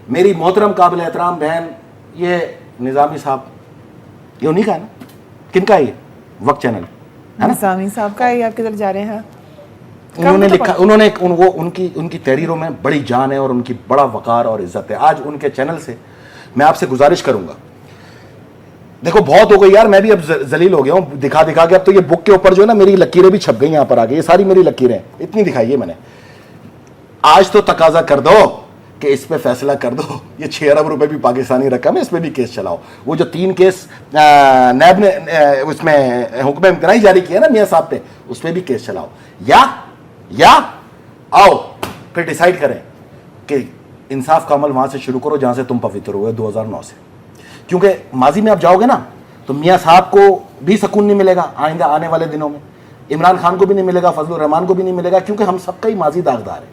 मेरी मोहतरम काबिल एहतराम बहन ये निजामी साहब, ये उन्हीं का है ना, किनका है ये? वक्त चैनल है ना, निजामी साहब का है, आप किधर जा रहे हैं? उन्होंने लिखा, उन्होंने वो उनकी तहरीरों में बड़ी जान है और उनकी बड़ा वकार और इज्जत है। आज उनके चैनल से मैं आपसे गुजारिश करूंगा, देखो बहुत हो गई यार, मैं भी अब जलील हो गया हूं दिखा दिखा के। अब तो ये बुक के ऊपर जो है ना मेरी लकीरें भी छप गई यहां पर आगे, ये सारी मेरी लकीरें इतनी दिखाई है मैंने। आज तो तकाजा कर दो कि इस पे फैसला कर दो, ये 6 अरब रुपए भी पाकिस्तानी रकम है, इस पे भी केस चलाओ। वो जो 3 केस नैब ने उसमें हुक्म इम्तनाई जारी किया ना मियां साहब पे, उस पे भी केस चलाओ, या आओ फिर डिसाइड करें कि इंसाफ का अमल वहां से शुरू करो जहां से तुम पवित्र हुए 2009 से। क्योंकि माजी में आप जाओगे ना तो मियां साहब को भी सुकून नहीं मिलेगा आइंदा आने वाले दिनों में, इमरान खान को भी नहीं मिलेगा, फजलुर रहमान को भी नहीं मिलेगा, क्योंकि हम सबका ही माजी दागदार है।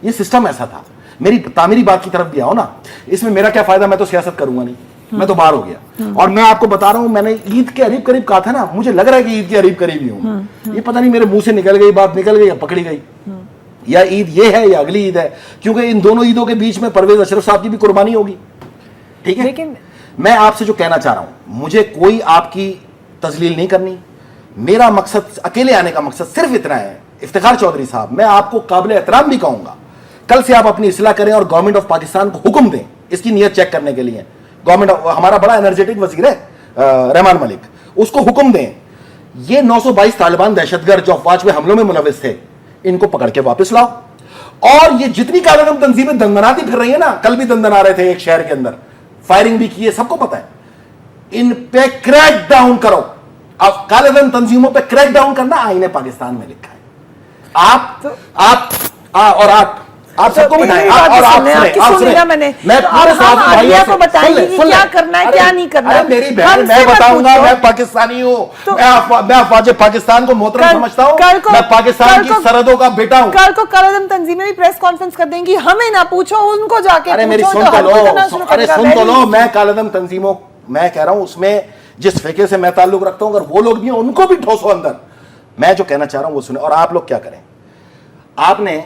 ये सिस्टम ऐसा था। मेरी तामीरी बात की तरफ भी आओ ना, इसमें मेरा क्या फायदा, मैं तो सियासत करूंगा नहीं, मैं तो बाहर हो गया। और मैं आपको बता रहा हूं, मैंने ईद के करीब करीब कहा था ना, मुझे लग रहा है कि ईद के करीब करीब ही हूं। ये पता नहीं मेरे मुंह से निकल गई बात, निकल गई या पकड़ी गई, या ईद ये है या अगली ईद है, क्योंकि इन दोनों ईदों के बीच में परवेज अशरफ साहब की भी कुर्बानी होगी। ठीक है, लेकिन मैं आपसे जो कहना चाह रहा हूं, मुझे कोई आपकी तजलील नहीं करनी। मेरा मकसद, अकेले आने का मकसद सिर्फ इतना है। इफ्तिखार चौधरी साहब, मैं आपको काबिल एहतराम भी कहूंगा, कल से आप अपनी इस्लाह करें और गवर्नमेंट ऑफ पाकिस्तान को हुक्म दें इसकी नीयत चेक करने के लिए। गवर्नमेंट, हमारा बड़ा एनर्जेटिक वजीर है रहमान मलिक, उसको हुक्म दें ये 922 तालिबान दहशतगर्द जो अफवाज में हमलों में मुलविस थे, इनको पकड़ के वापस लाओ। और ये जितनी कालेदम तंजीमें दंदनाती फिर रही है ना, कल भी दंदना रहे थे एक शहर के अंदर, फायरिंग भी की है, सबको पता है, इन पे क्रैक डाउन करो। अब कालेदम तंजीमों पे क्रैक डाउन करना आईने पाकिस्तान में लिखा है। आप सबको बताएं, और आप सुने, मैं पूरे साथ भाइयों को बताएंगे कि क्या करना है क्या नहीं करना है। मेरी बहन, मैं बताऊंगा, मैं पाकिस्तानी हूँ, मैं अफवाज पाकिस्तान को मोहतरम समझता हूँ, मैं पाकिस्तान की सरहदों का बेटा हूँ। कल को कालेदम तंजीमें भी प्रेस कॉन्फ्रेंस कर देंगी, हमें ना पूछो, उनको जाके अरे मेरी सुन तो लो, अरे सुन तो लो, मैं कालेदम तंजीमों, मैं कह रहा हूं उसमें जिस फिके से मैं ताल्लुक रखता हूं, अगर वो लोग भी हैं उनको भी ठोसो अंदर। मैं जो कहना चाह रहा हूं वो सुने। और आप लोग क्या करें, आपने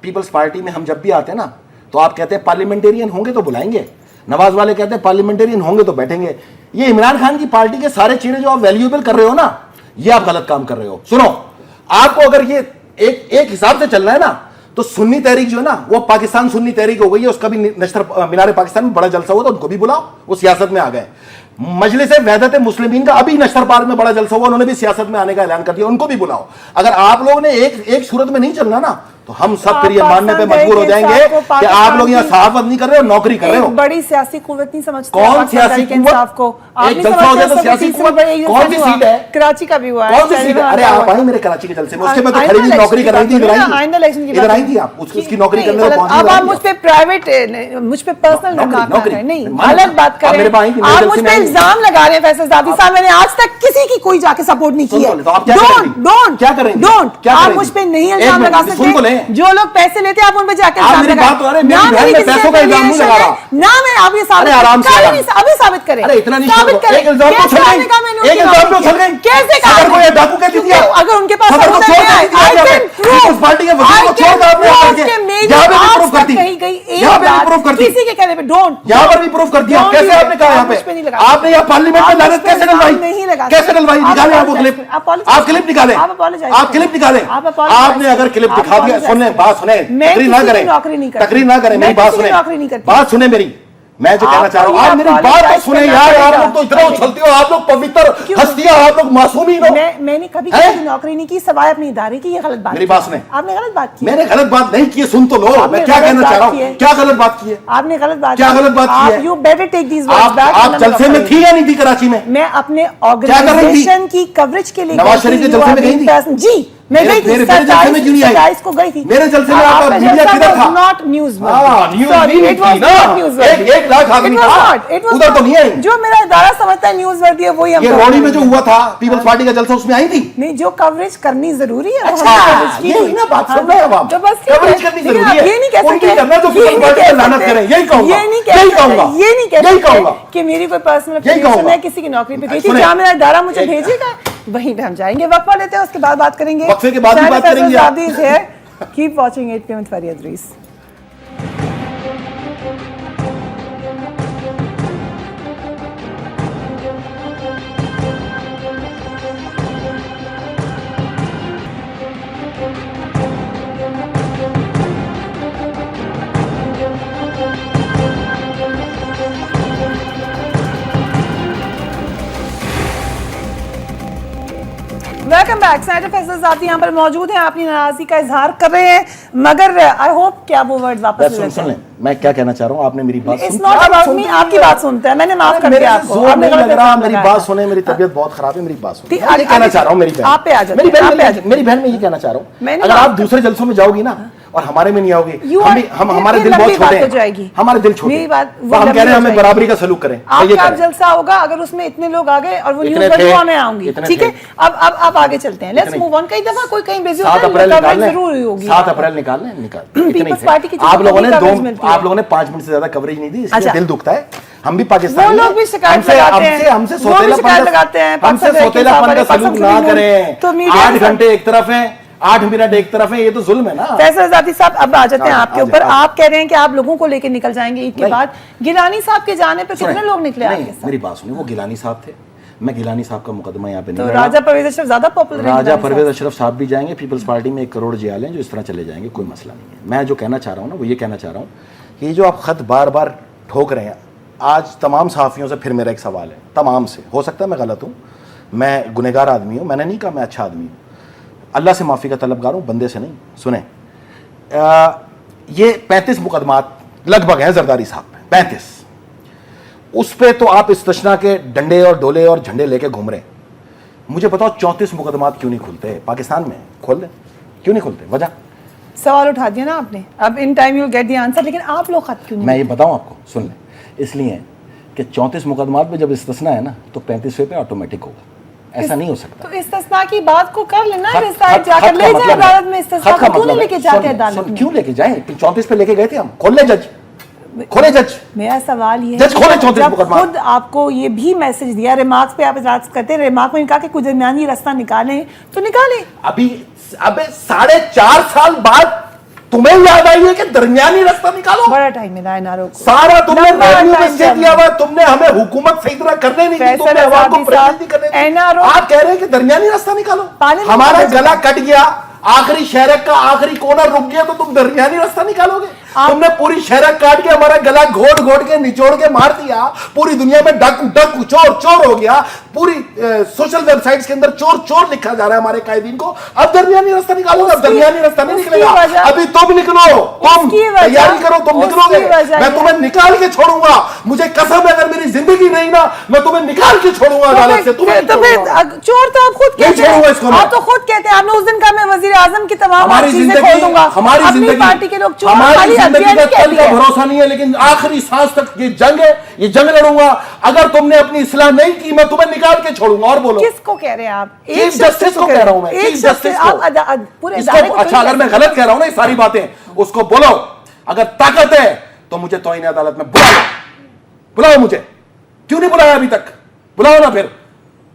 पीपल्स पार्टी में हम जब भी आते हैं ना तो आप कहते हैं पार्लियामेंटेरियन होंगे तो बुलाएंगे, नवाज वाले कहते हैं पार्लियामेंटेरियन होंगे तो बैठेंगे। ये इमरान खान की पार्टी के सारे चेहरे जो आप वैल्यूएबल कर रहे हो ना, ये आप गलत काम कर रहे हो। सुनो, आपको अगर ये एक हिसाब से चलना है ना, तो सुन्नी तहरीक जो है ना, वो पाकिस्तान सुन्नी तहरीक हो गई है, उसका भी नश्तर मीनार पाकिस्तान में बड़ा जलसा हुआ था, उनको भी बुलाओ, वो सियासत में आ गए। मजलिस वहदत मुस्लिमीन का अभी नश्तर पार्क में बड़ा जलसा हुआ, उन्होंने भी सियासत में आने का ऐलान कर दिया, उनको भी बुलाओ। अगर आप लोगों ने एक सूरत में नहीं चलना ना, तो हम सब फिर ये मानने पे मजबूर हो जाएंगे कि आप लोग यहाँ सहाफत नहीं कर रहे हो, नौकरी कर रहे हो। बड़ी सियासी कुव्वत नहीं समझते। कौन सियासी कुव्वत? एक जलसा हो जाए तो सियासी कुव्वत? कौन सी सीट है? कराची का भी हुआ है। कौन सी सीट है? अरे आप आई मेरे कराची के जलसे में, उसके बाद तो खरीदी नौकरी कर रही थी, इधर आई थी आप, उसकी नौकरी करने को पहुंची। अब आप मुझ पे प्राइवेट, मुझ पे पर्सनल नहीं, अलग बात करें। आप मुझ पे इल्जाम लगा रहे हैं फैसल ज़ादी साहब, मैंने आज तक किसी की कोई जाके सपोर्ट नहीं किया। डोंट, क्या करें? डोंट, आप मुझ पे नहीं इल्जाम लगा सकते। जो लोग पैसे लेते हैं आप उन पे जाके इल्जाम लगाएं। ना मेरी पैसों का इल्जाम नहीं लगा रहा, ना मैं आप ये साबित अभी साबित करें। अरे इतना नहीं, एक इल्जाम तो उछल गई, एक इल्जाम तो उछल गई। कैसे कहा? अगर कोई डाकू कहती थी, अगर उनके पास पार्टी के वजीर को छोड़ दो, आपने यहाँ पे भी प्रूफ कर दी, यहाँ पे भी प्रूफ कर दी, किसी के कहने पे डोंट, यहाँ पर भी प्रूफ कर दिया। कैसे आपने कहा? यहाँ पे आपने यहाँ पार्लियामेंट में लानत कैसे डलवाई? कैसे डलवाई? निकालें आप वो क्लिप, आप क्लिप निकालें, आप क्लिप निकालें। आपने अगर क्लिप दिखा दिया, सुनने बात सुने, तकरीर ना करें, तकरीर ना करें, मेरी बात सुने, बात सुने मेरी। मैं जो कहना चाह रहा हूँ, आप मेरी बात तो सुने यार। आप लोग तो इतना उछलते हो, आप लोग पवित्र हस्तियां, आप लोग मासूमी हो। मैंने कभी किसी नौकरी नहीं की सवाए अपने इदारे की। ये गलत बात, मेरी बात सुने, आपने गलत बात की। मैंने गलत बात नहीं की, सुन तो लो, मैं क्या कहना चाह रहा हूँ। क्या गलत बात की है? आपने गलत बात, क्या गलत बात की है? You better take these words back. आप जलसे में थी या नहीं थी कराची में? मैं अपने ऑर्गेनाइजेशन की कवरेज के लिए नवाज शरीफ के जलसे में गई थी जी। मैं गई थी, मेरे जलसे में क्यों नहीं आई? 27 को गई थी। मेरे जलसे में आपका मीडिया किधर था? नॉट न्यूज एक लाख आदमी था, उधर तो नहीं आई। जो मेरा इदारा समझता है न्यूज वर्दी है वही हम ये रोड़ी में जो हुआ था पीपल्स पार्टी का जलसा, उसमें आई थी? नहीं, जो कवरेज करनी जरूरी है अच्छा, ये ना बात सुन रहे हैं अब आप। तो बस कवरेज करनी जरूरी है, ये नहीं कह उनकी सकते, करना जो पीपल्स पार्टी का लानत करें, यही कहूंगा, ये नहीं यही कहूंगा, ये नहीं कह यही कहूंगा सकते कि मेरी कोई पर्सनल यही कहूंगा। मैं किसी की नौकरी पे गई थी, सुने। जहां मेरा इदारा मुझे भेजेगा वहीं पे हम जाएंगे। वक्फा लेते हैं, उसके बाद बात करेंगे। वक्फे के बाद भी बात करेंगे आप। Keep watching 8 PM with Faria Idris। Welcome back. Senator Faisal साहब यहाँ पर मौजूद हैं, अपनी नाराजगी का इजहार कर रहे हैं, मगर आई होप क्या वो वर्ड वापस ले लेते हैं। मैं क्या कहना चाह रहा हूँ, आपने मेरी बात It's not about me, आपकी बात सुनते हैं, मैंने माफ कर दिया आपको। आपने लग रहा मेरी बात सुने, मेरी तबियत बहुत खराब है, मेरी बात सुने। मैं ये कहना चाह रहा हूँ, मेरी बहन, आप पे आ जाते मेरी हैं, आप पे आ बहन, जाते मेरी बहन में ये कहना चाह रहा हूँ, मैंने अगर आप बात- दूसरे जलसों में जाओगी ना और हमारे में नहीं आओगे, हम हमारे ये दिल बहुत लंबी बात छोटे हो जाएगी। हैं, हमारे दिल छोटे मेरी हैं, बात तो हम कह रहे हैं हमें बराबरी का सलूक करें। तो ये आपका करें। जलसा होगा अगर उसमें इतने लोग आ गए और वो इतने न्यूज थे, वर्ल्ड में आऊंगी, इतने ठीक है। थे। अब आगे चलते हैं, लेट्स इतने। Move on. कई दफा कोई कहीं बिजी 7 होता अप्रैल है, निकालना जरूर होगी। 7 अप्रैल निकालना है, निकाल इतने ही पीपल्स थे। पार्टी की आप लोगों ने कवरेज मिलती है। आप लोगों ने 5 मिनट से ज्यादा कवरेज नहीं दी, इसलिए अच्छा। दिल दुखता है। हम भी पाकिस्तान वो लोग भी शिकायत लगाते हैं, हमसे वो भी शिकायत लगाते हैं, हमसे पाकिस्तान सोतेलापन का पाकिस्तान सलूक की ना भी करें। तो मीडिया 8 घंटे एक तरफ है, 8 मिनट एक तरफ है, ये तो जुल्म है ना। फैसल जाती साहब, अब आ जाते हैं आपके ऊपर। आ जाए। आप कह रहे हैं कि आप लोगों को लेकर निकल जाएंगे ईद के नहीं। बाद। गिलानी साहब के जाने पे कितने सुने, लोग निकले नहीं, आपके साथ? मेरी बात सुनिए, वो गिलानी साहब थे, मैं गिलानी साहब का मुकदमा यहाँ पे तो नहीं राजा परवेज अशरफ ज्यादा पॉपुलर है राजा गिलानी परवेज साहब? अशरफ साहब भी जाएंगे, पीपल्स पार्टी में 1 करोड़ जियाल हैं जो इस तरह चले जाएंगे, कोई मसला नहीं है। मैं जो कहना चाह रहा हूँ ना, वो ये कहना चाह रहा हूँ कि ये जो आप खत बार बार ठोक रहे हैं, आज तमाम सहाफ़ियों से फिर मेरा एक सवाल है, तमाम से, हो सकता है मैं गलत हूँ, मैं गुनहगार आदमी हूँ, मैंने नहीं कहा मैं अच्छा आदमी हूँ, अल्लाह से माफ़ी का तलबगार हूँ, बंदे से नहीं। सुने, ये 35 मुकदमात लगभग हैं जरदारी साहब पे, 35। उस पे तो आप इस्तिस्ना के डंडे और डोले और झंडे लेके घूम रहे हैं। मुझे बताओ 34 मुकदमात क्यों नहीं खुलते पाकिस्तान में? खोल दे, क्यों नहीं खुलते? वजह? सवाल उठा दिया ना आपने, अब in time you get the answer, लेकिन आप लोग खत क्यों नहीं? मैं ये बताऊं आपको, सुन ले, इसलिए कि 34 मुकदमात में जब इस्तिस्ना है ना, तो 35वें पे ऑटोमेटिक होगा, ऐसा नहीं हो सकता। तो इस्तिस्ना की बात को कर लेना, खत- इस साइड खत- जाकर खत ले का जाए मतलब है- अदालत में। इस्तिस्ना खत का को क्यों नहीं मतलब लेके है- जाते सुन- अदालत सुन, में? क्यों लेके जाएं? 34 पे लेके गए थे हम, खोल ले जज, खोले जज। मेरा सवाल ये जज खोले 34 जब मुकदमा। खुद आपको ये भी मैसेज दिया, रिमार्क्स पे आप इजरार करते हैं, रिमार्क में कहा कि कुछ दरमियानी रास्ता निकालें, तो निकालें। अभी अबे 4.5 साल बाद तुम्हें याद आई है कि दरमियानी रास्ता निकालो? बड़ा टाइम मिला है नारों को। सारा तुमने लंबा रेवेन्यू में टाइम से दिया हुआ, तुमने हमें हुकूमत सही तरह करने नहीं दी, फैसल तुमने आवाम को आजादी प्रतिनिधि साहब, करने नहीं दी। NRO आप कह रहे हैं कि दरमियानी रास्ता निकालो। पानी हमारा निकालो। गला कट गया, आखिरी शहरक का आखिरी कोना रुक गया, तो तुम दरमियानी रास्ता निकालोगे? तुमने पूरी शहरक काट के हमारा गला घोट घोट के निचोड़ के मार दिया, पूरी दुनिया में डाकू डाकू चोर चोर हो गया, पूरी सोशल वेबसाइट्स के अंदर चोर चोर लिखा जा रहा है हमारे कायदीन को। अब दरमियानी रास्ता निकालोगे? अब दरमियानी रास्ता नहीं निकलेगा, अभी तुम निकलो, तुम तैयारी करो, तुम निकलोगे, मैं तुम्हें निकाल के छोड़ूंगा। मुझे कसम है, अगर मेरी जिंदगी नहीं ना, मैं तुम्हें निकाल के छोड़ूंगा अदालत से। तो फिर चोर तो आप खुद कहते हैं, आप तो खुद कहते हैं, आपने उस दिन कहा मैं वजीर आजम की तमाम हमारी चीजें जिंदगी, खोल दूंगा। हमारी अपनी जिंदगी, पार्टी के लोग चोर, हमारी खाली जिंदगी अध्ययन का कहती कल का है। भरोसा नहीं है, लेकिन आखिरी सांस तक ये जंग है, ये जंग लड़ूंगा। अगर तुमने अपनी इस्लाह नहीं की, मैं तुम्हें निकाल के छोड़ूंगा। और बोलो, किसको कह रहे हैं आप? चीफ जस्टिस को कह रहा हूं मैं, चीफ जस्टिस को। पूरे इसको अच्छा, अगर मैं गलत कह रहा हूं ना ये सारी बातें, उसको बोलो, अगर ताकत है तो मुझे तौहीन अदालत में बुलाओ, बुलाओ मुझे। क्यों नहीं बुलाया अभी तक? बुलाओ ना, फिर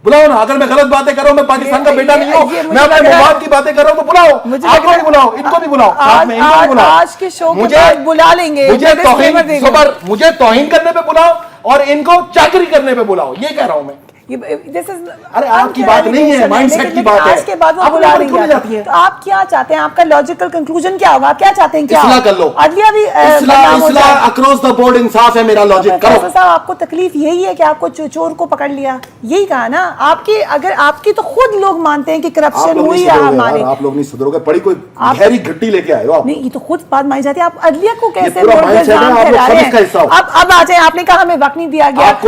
बुलाओ ना। अगर मैं गलत बातें कर रहा हूं, मैं पाकिस्तान का बेटा नहीं हूं, मैं अपने मवाद की बातें कर रहा हूं, तो बुलाओ। आपको भी बुलाओ, इनको भी बुलाओ, साथ में इनको भी बुलाओ। आज के शो के बाद बुला लेंगे, मुझे तौहीन करने पे बुलाओ और इनको चाकरी करने पे बुलाओ, ये कह रहा हूं मैं। अरे आपकी बात नहीं है, माइंडसेट की बात है। आज के बाद वो बुला लेंगे। तो आप क्या चाहते हैं? आपका लॉजिकल कंक्लूजन क्या होगा? आप क्या चाहते हैं? क्या इस्लाह कर लो, अदलिया भी इस्लाह अक्रॉस द बोर्ड इंसाफ है मेरा लॉजिक। करो साहब, आपको तकलीफ यही है कि आपको चोर को पकड़ लिया, यही कहा ना आपकी? अगर आपकी तो खुद लोग मानते हैं कि करप्शन हुई है हमारे, आप लोग नहीं सुधरोगे। बड़ी कोई गहरी घट्टी लेके आए हो आप। नहीं, ये तो खुद बात मानी जाती है। आप अदलिया को कैसे अब आ जाए? आपने कहा हमें वक्त नहीं दिया गया। आप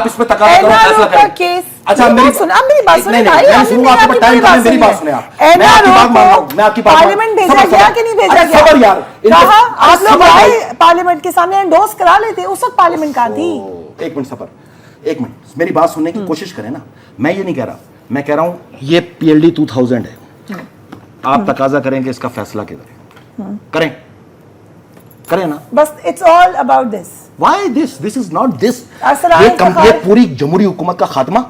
इस पे तकाजा करो, केस अच्छा मेरी बात सुना, मेरी बात सुने भाई, मैं सुनूंगा आपका टाइम का, मेरी बात सुने आप। मैं आपकी बात मान रहा हूं, मैं आपकी बात पार्लियामेंट भेजा गया कि नहीं भेजा गया? सबर यार, कहा आप लोग सबर आए भाई। पार्लियामेंट के सामने एंडोर्स करा लेते, उस वक्त पार्लियामेंट कहाँ थी? एक मिनट सबर, एक मिनट मेरी बात सुनने की कोशिश करें ना। मैं ये नहीं कह रहा, मैं कह रहा हूं ये PLD 2000 है, आप तकाजा करें कि इसका फैसला किधर है, करें ना। बस it's all about this. Why this? This is not this. Asrar ये पूरी जमहूरी हुकूमत का खात्मा,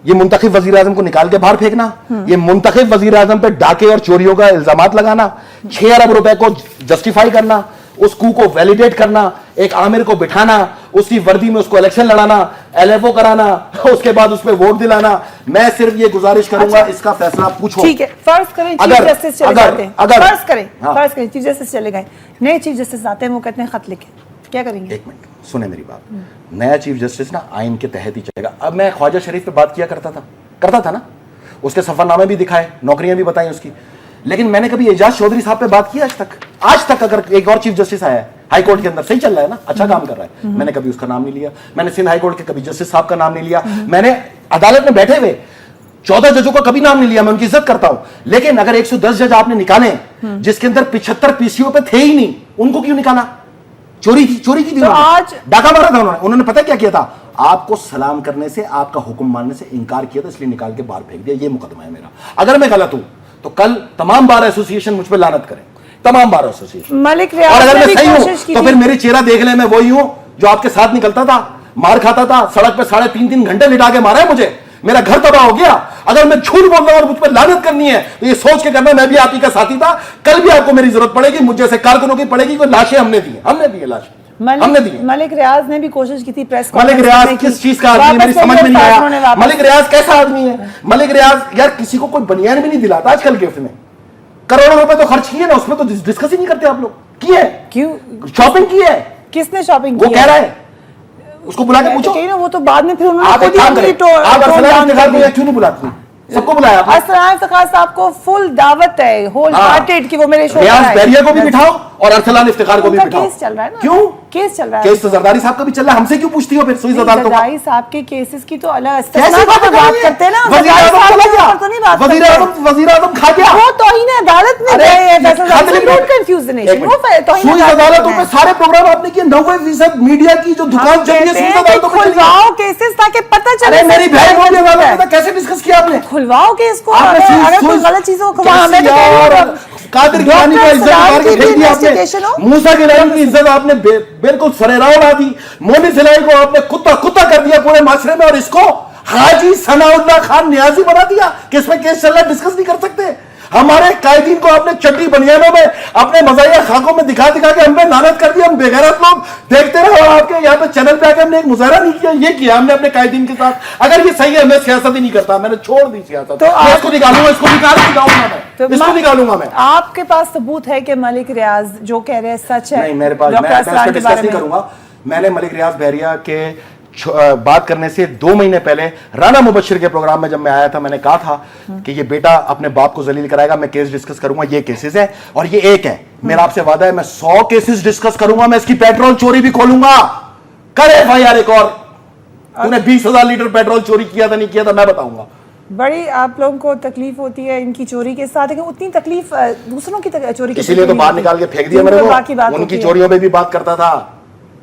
ये मुंतखब वजीर आजम को निकाल के बाहर फेंकना, ये मुंतखब वजीर आजम पे डाके और चोरियों का इल्जामात लगाना, 6 अरब रुपए को जस्टिफाई करना, उस कू को वैलिडेट करना, एक आमिर को बिठाना, उसकी वर्दी में उसको इलेक्शन लड़ाना, LFO कराना, उसके बाद उस पर वोट दिलाना। मैं सिर्फ ये गुजारिश करूंगा, इसका फैसला पूछो। ठीक है, फर्ज करें चीफ जस्टिस चले जाते हैं, फर्ज करें चीफ जस्टिस चले गए, नए चीफ जस्टिस आते हैं, वो कहते हैं खत लिखे, क्या करेंगे? एक मिनट सुने मेरी बात, नया चीफ जस्टिस ना आइन के तहत ही चलेगा। अब मैं ख्वाजा शरीफ पे बात किया करता था ना, उसके सफरनामे भी दिखाए, नौकरियां भी बताई उसकी, लेकिन मैंने कभी एजाज चौधरी साहब पे बात की आज तक अगर एक और चीफ जस्टिस आया है हाई कोर्ट के अंदर, सही चल रहा है ना, अच्छा काम कर रहा है, मैंने कभी उसका नाम नहीं लिया। मैंने सिंध हाई कोर्ट के कभी जस्टिस साहब का नाम नहीं लिया। मैंने अदालत में बैठे हुए 14 जजों का कभी नाम नहीं लिया, मैं उनकी इज्जत करता हूं। लेकिन अगर 110 जज आपने निकाले जिसके अंदर 75 PCO पे थे ही नहीं, उनको क्यों निकाला? चोरी की थी, तो आज डाका मारा था उन्होंने पता क्या किया था? आपको सलाम करने से, आपका हुक्म मानने से इनकार किया था, इसलिए निकाल के बाहर फेंक दिया। ये मुकदमा है मेरा। अगर मैं गलत हूं तो कल तमाम बार एसोसिएशन मुझ पर लानत करें, तमाम बार एसोसिएशन। मलिक और अगर मैं सही हूं तो फिर थी। मेरी चेहरा देख ले, मैं वही हूं जो आपके साथ निकलता था, मार खाता था, सड़क पे 3.5 घंटे लिटा के मारा है मुझे, मेरा घर तबाह हो गया। अगर मैं झूठ बोल रहा हूं और मुझ पर लानत करनी है तो ये सोच के करना, मैं भी आप ही का साथी था, कल भी आपको मेरी जरूरत पड़ेगी, मुझ जैसे कारकुनों की पड़ेगी। कोई लाशें हमने दी लाशें हमने दी। मलिक रियाज ने भी कोशिश की थी प्रेस मलिक रियाज किस चीज का आदमी, मेरी समझ में नहीं आया। मलिक रियाज कैसा आदमी है? मलिक रियाज यार किसी को कोई बनियान भी नहीं दिलाता आजकल गिफ्ट में। करोड़ों रुपए तो खर्च किए ना, उसमें तो डिस्कस ही नहीं करते आप लोग। किए क्यों? शॉपिंग की है। किसने शॉपिंग की? वो कह रहा है, उसको बुला के पूछो। ना वो तो बाद में फिर उन्होंने आप एक काम करें, आप अरसलान इफ्तिखार को क्यों नहीं बुलाती? सबको बुलाया आपने। अरसलान इफ्तिखार साहब को फुल दावत है, होल हार्टेड की वो मेरे शो रियाज बहरिया को भी बिठाओ और अरसलान इफ्तिखार को भी बिठाओ। केस चल रहा है ना। क्यों केस चल रहा है? केस तो जरदारी साहब का भी चल रहा है, हमसे क्यों पूछती हो फिर? सुई जरदारी जरदारी साहब के केसेस की तो अलग कैसे बात करते हैं ना, वजीर आजम चला गया, तो नहीं बात वजीर आजम खा गया, वो तौहीन अदालत में गए हैं। Don't confuse the nation. वो सुई अदालतों पे सारे प्रोग्राम आपने किए, 90% मीडिया की जो दुकान चली है सुई अदालतों पे खुलवाओ केसेस ताकि पता चले। मेरी बहन को भी अदालत में कैसे डिस्कस किया आपने? खुलवाओ केस को, अगर कोई गलत चीजों को कादिर गिलानी का इज्जत उतार के फेंक दिया आपने, मूसा गिलानी की इज्जत आपने बिल्कुल सरेराह उड़ा दी, मोनी सिलाई को आपने कुत्ता कर दिया पूरे माशरे में, और इसको हाजी सनाउल्लाह खान नियाजी बना दिया कि इसमें केस चल रहा है, डिस्कस नहीं कर सकते। हमारे कायदीन को आपने चड्डी बनियानों में अपने मजाया खाकों में दिखा के हमें नानत कर दिया। हम बेगैरत लोग देखते रहे और आपके यहाँ पे चैनल पे आके हमने एक मुजाहरा नहीं किया, ये किया हमने अपने कायदीन के साथ। अगर ये सही है, मैं सियासत ही नहीं करता, मैंने छोड़ दी सियासत। तो इसको निकालूंगा, इसको निकालूंगा मैं। आपके पास सबूत है कि मलिक रियाज जो कह रहे हैं सच है? नहीं मेरे पास, मैं डिस्कस नहीं करूंगा। मैंने मलिक रियाज बहरिया के बात करने से 2 महीने पहले राना मुबशिर के प्रोग्राम में जब मैं आया था, मैंने कहा था कि ये बेटा अपने बाप को जलील कराएगा, मैं केस डिस्कस करूंगा। ये केसेस है और ये एक है, मेरा आपसे वादा है मैं 100 केसेस डिस्कस करूंगा। मैं इसकी पेट्रोल चोरी भी खोलूंगा। करे FIR एक और, तूने 20,000 लीटर पेट्रोल चोरी किया था नहीं किया था, मैं बताऊंगा। बड़ी आप लोगों को तकलीफ होती है इनकी चोरी के साथ, लेकिन उतनी तकलीफ दूसरों की चोरी की, इसीलिए तो बाहर निकाल के फेंक दिया मेरे को। उनकी चोरियों पे भी बात करता था।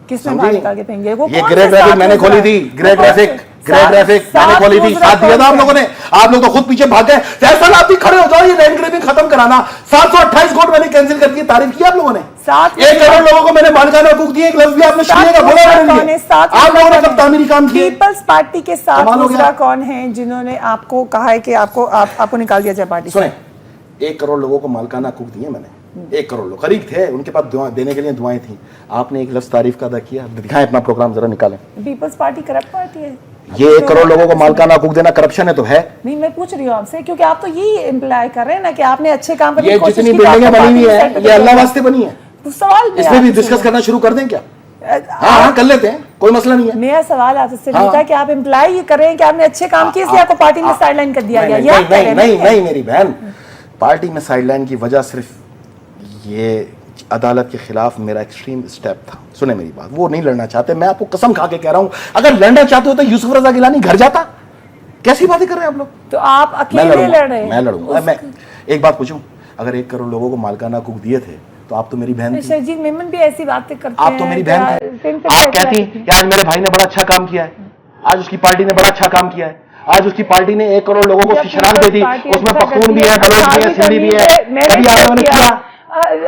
किसने बाहर निकाल के फेंक दिया? वो ये ग्रे ट्रैफिक मैंने खोली थी, ग्रे ट्रैफिक मैंने खोली थी, साथ दिया था आप लोगों ने। आप लोग तो खुद पीछे भाग गए। फैसल आप भी खड़े हो जाओ, ये लैंड ग्रेबिंग खत्म कराना। 728 कोट मैंने कैंसिल कर दिया, तारीफ की आप लोगों ने। 1 करोड़ लोगों को मैंने मालिकाना हकूक दिए, एक लफ्ज भी आपने सुनिए का बोला मेरे लिए। आप लोगों ने कब तामीरी काम किए? पीपल्स पार्टी के साथ दूसरा कौन है जिन्होंने आपको कहा है कि आपको निकाल दिया जाए पार्टी? सुने, 1 करोड़ लोगों को मालिकाना हकूक दिए मैंने। 1 करोड़ लोग करीब थे, उनके पास देने के लिए दुआएं थी। आपने एक लफ्ज तारीफ का अदा किया। दिखाएं अपना प्रोग्राम जरा निकालें। पीपल्स पार्टी करप्ट पार्टी है? ये 1 करोड़ लोगों को मालिकाना हकूक देना करप्शन है तो है? नहीं, मैं पूछ रही हूँ आपसे, क्योंकि आप तो यही इम्प्लाई कर रहे हैं ना कि आपने अच्छे काम करने की कोशिश की। ये जितनी बिल्डिंगें बनी हुई है ये अल्लाह वास्ते बनी है। तो सवाल इसमें भी डिस्कस करना शुरू कर दें क्या? हाँ कर लेते हैं, कोई मसला नहीं है। मेरा सवाल आपसे था कि आप इम्प्लाई कर रहे हैं कि आपने अच्छे काम किए इसलिए आपको पार्टी में साइडलाइन कर दिया गया। नहीं मेरी बहन, पार्टी में साइडलाइन की वजह सिर्फ ये अदालत के खिलाफ मेरा एक्सट्रीम स्टेप था। सुने मेरी बात, वो नहीं लड़ना चाहते। मैं आपको कसम खा के कह रहा हूं, अगर लड़ना चाहते हो तो यूसुफ रजा गिलानी घर जाता, कैसी बातें कर रहे हैं आप लोग? तो आप मैं अकेले लड़ रहे हैं? मैं लड़ूंगा। मैं एक बात पूछूं, अगर 1 करोड़ लोगों को मालकाना हकूक दिए थे तो आप तो मेरी बहन थी। शरजील मेमन भी ऐसी बातें करते हैं। आप तो मेरी बहन थी। आप कहती कि आज मेरे भाई ने बड़ा अच्छा काम किया है, आज उसकी पार्टी ने बड़ा अच्छा काम किया है, आज उसकी पार्टी ने 1 करोड़ लोगों को शराब दे दी, उसमें पख्तून भी है, बलोच भी है, सिंधी भी है। कभी आपने किया?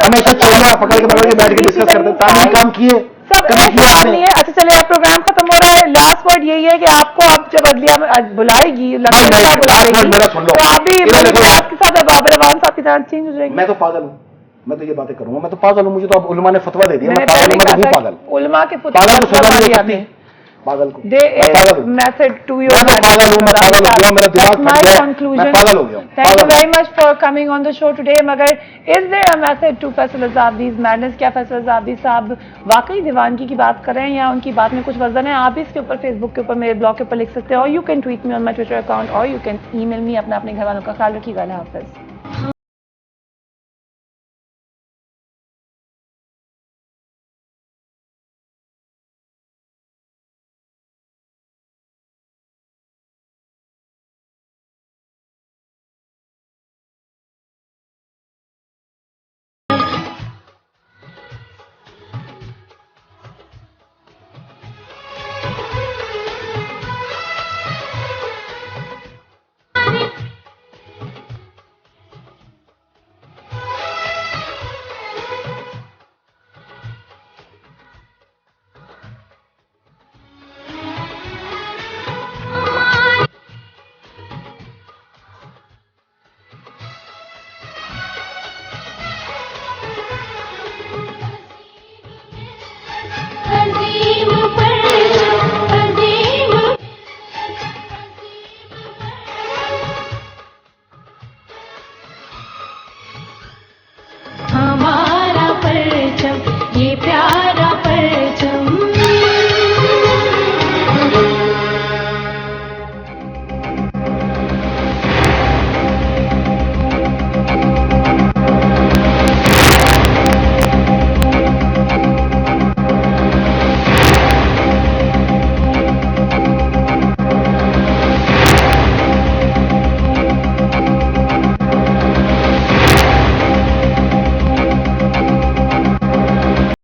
हमेशा चोरियां पकड़ के बैठ के डिस्कस करते हैं। तालीम काम किए सब कभी किया ऐसा आपने? नहीं है। अच्छा चले, अब प्रोग्राम खत्म हो रहा है। लास्ट वर्ड यही है कि आपको अब जब अदलिया में बुलाएगी, लखनऊ नहीं, बुलाएगी, मेरा सुन लो। तो आप भी इधर देखो। आपके साथ अब बाबर अवान साहब की तरह चेंज हो जाएगी। मैं तो पागल हूँ, मैं तो ये बातें करूंगा, मैं तो पागल हूँ। मुझे तो अब उलमा ने फतवा दे दिया, मैं मैंने पागल पहले हूँ, मैं तो कहा हूँ था पागल। कि उलमा के पागल को सजा नहीं हो आपने सकती पागल को। There मैं पागल is हूँ, method to your मैं तो पागल हूँ, मैं पागल हो गया, मेरा दिमाग That's फट my गया है, conclusion. मैं पागल हो गया हूँ। Thank you पागल। very much for coming on the show today. मगर is there a method to Faisal Azabdi's madness? क्या फैसल अज़ाब्दी साहब वाकई दीवानगी की बात कर रहे हैं या उनकी बात में कुछ वजन है? आप भी इसके ऊपर फेसबुक के ऊपर, मेरे ब्लॉग के ऊपर लिख सकते हैं, और you can tweet me on my Twitter account, और यू कैन ईमेल मी। अपने घर वालों का ख्याल रखिएगा। अल्लाह हाफ़िज़।